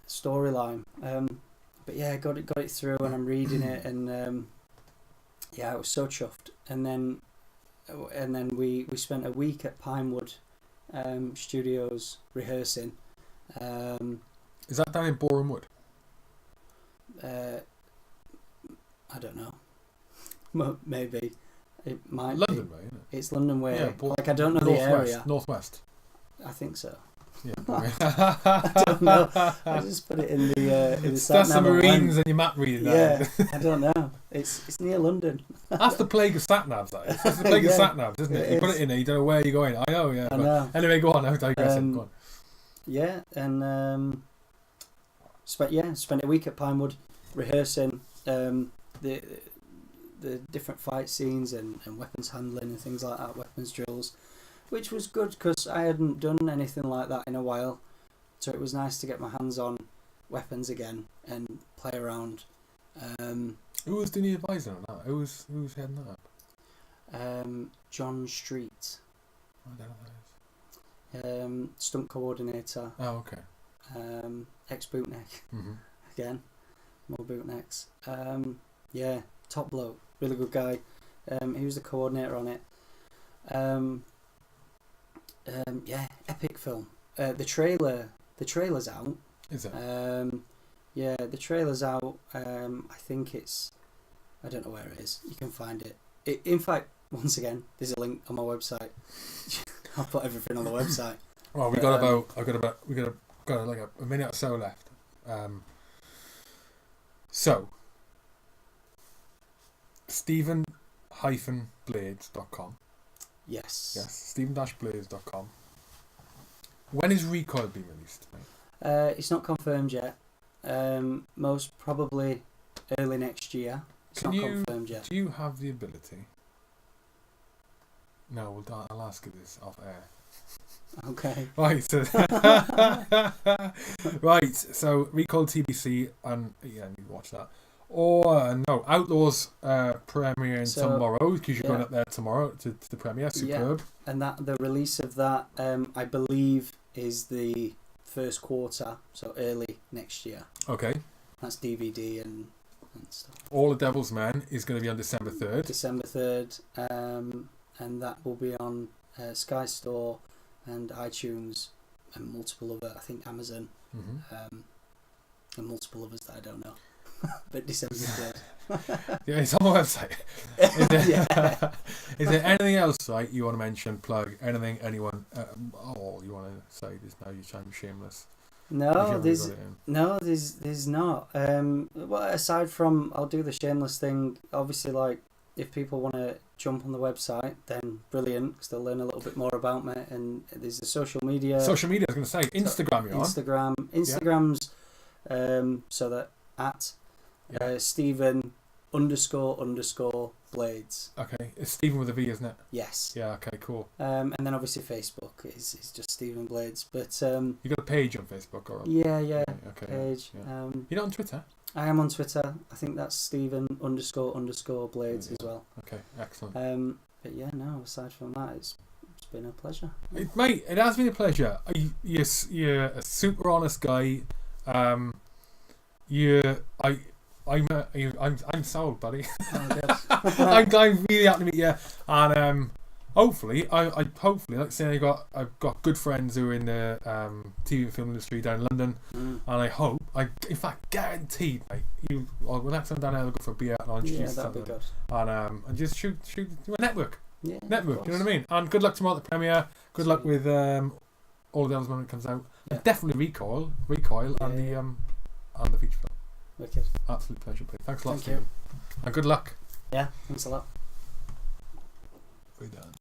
Speaker 2: storyline. But yeah, I got it through, and I'm reading it, and I was so chuffed. And then we spent a week at Pinewood Studios rehearsing.
Speaker 1: Is that down in Boreham Wood?
Speaker 2: I don't know. Maybe it might.
Speaker 1: London
Speaker 2: be.
Speaker 1: way, isn't it?
Speaker 2: It's London way.
Speaker 1: Yeah,
Speaker 2: like I don't know the area.
Speaker 1: Northwest.
Speaker 2: I think so.
Speaker 1: Yeah.
Speaker 2: I don't know. I just put it in the
Speaker 1: That's the Marines and your map reading.
Speaker 2: Yeah, I don't know. It's near London.
Speaker 1: That's the plague of sat-navs, that is. That's the plague of sat-navs, isn't it? You put it in there, you don't know where you're going. I know, yeah.
Speaker 2: I know.
Speaker 1: Anyway, go on. I digress. Go on.
Speaker 2: Yeah, and spent a week at Pinewood rehearsing the different fight scenes and weapons handling and things like that, weapons drills, which was good because I hadn't done anything like that in a while, so it was nice to get my hands on weapons again and play around.
Speaker 1: Who was the new advisor on that? Who's heading that up?
Speaker 2: John Street.
Speaker 1: I don't know who that is.
Speaker 2: Stunt coordinator.
Speaker 1: Oh, okay.
Speaker 2: Ex-bootneck. Again, more bootnecks. Yeah, top bloke, really good guy. He was the coordinator on it. Yeah, epic film. The trailer's out.
Speaker 1: Is it?
Speaker 2: Yeah, the trailer's out. I think it's. I don't know where it is. You can find it. In fact, once again, there's a link on my website. I'll put everything on the website.
Speaker 1: Well, we got like a minute or so left. So, Stephen-Blades.com.
Speaker 2: Yes.
Speaker 1: Yes, Stephen-Blades.com. When is Recoil being released?
Speaker 2: It's not confirmed yet. Most probably early next year. It's not confirmed yet.
Speaker 1: Do you have the ability? No, I'll ask you this off air.
Speaker 2: Okay.
Speaker 1: Right. So right. So Recoil TBC, and you need to watch that. Or no, Outlaws premiering tomorrow because you're going up there tomorrow to the premiere. Superb.
Speaker 2: Yeah. And the release of that, I believe, is the first quarter, so early next year.
Speaker 1: Okay.
Speaker 2: That's DVD and stuff.
Speaker 1: All the Devil's Men is going to be on December 3rd.
Speaker 2: December 3rd, and that will be on Sky Store and iTunes and multiple other, I think Amazon, and multiple others that I don't know. But December 3rd.
Speaker 1: Yeah, it's on the website. Is there anything else, right, you want to mention, plug, anything, anyone, you want to say just now, you're trying to be shameless?
Speaker 2: No, there's not. Well, aside from, I'll do the shameless thing. Obviously, like, if people want to jump on the website, then brilliant, because they'll learn a little bit more about me. And there's the social media.
Speaker 1: Social media, I was going to say, Instagram you're on.
Speaker 2: Instagram's, so that at Stephen __ Blades.
Speaker 1: Okay, it's Stephen with a V, isn't it?
Speaker 2: Yes.
Speaker 1: Yeah, okay, cool.
Speaker 2: And then obviously Facebook is just Stephen Blades. But
Speaker 1: you got a page on Facebook or?
Speaker 2: Yeah,
Speaker 1: okay.
Speaker 2: Page.
Speaker 1: Yeah. You're not on Twitter?
Speaker 2: I am on Twitter. I think that's Stephen __ Blades as well.
Speaker 1: Okay, excellent.
Speaker 2: But yeah, no. Aside from that, it's been a pleasure.
Speaker 1: Mate, it has been a pleasure. You're a super honest guy. I'm sold, buddy.
Speaker 2: Oh,
Speaker 1: I'm really happy to meet you, and hopefully, hopefully, like I say, I've got good friends who are in the TV and film industry down in London, and I hope, in fact, guaranteed, mate, we'll next time down there, we'll go for a beer and I'll introduce
Speaker 2: that'd be good.
Speaker 1: And just shoot a network.
Speaker 2: Yeah,
Speaker 1: network. You know what I mean? And good luck tomorrow at the premiere. Good luck with all the others when it comes out.
Speaker 2: Yeah.
Speaker 1: And definitely Recoil, and the feature film.
Speaker 2: Wicked.
Speaker 1: Absolute pleasure, buddy. Thanks a lot,
Speaker 2: Thank
Speaker 1: Stephen.
Speaker 2: you.
Speaker 1: And good luck.
Speaker 2: Yeah, thanks a lot.
Speaker 1: We're done.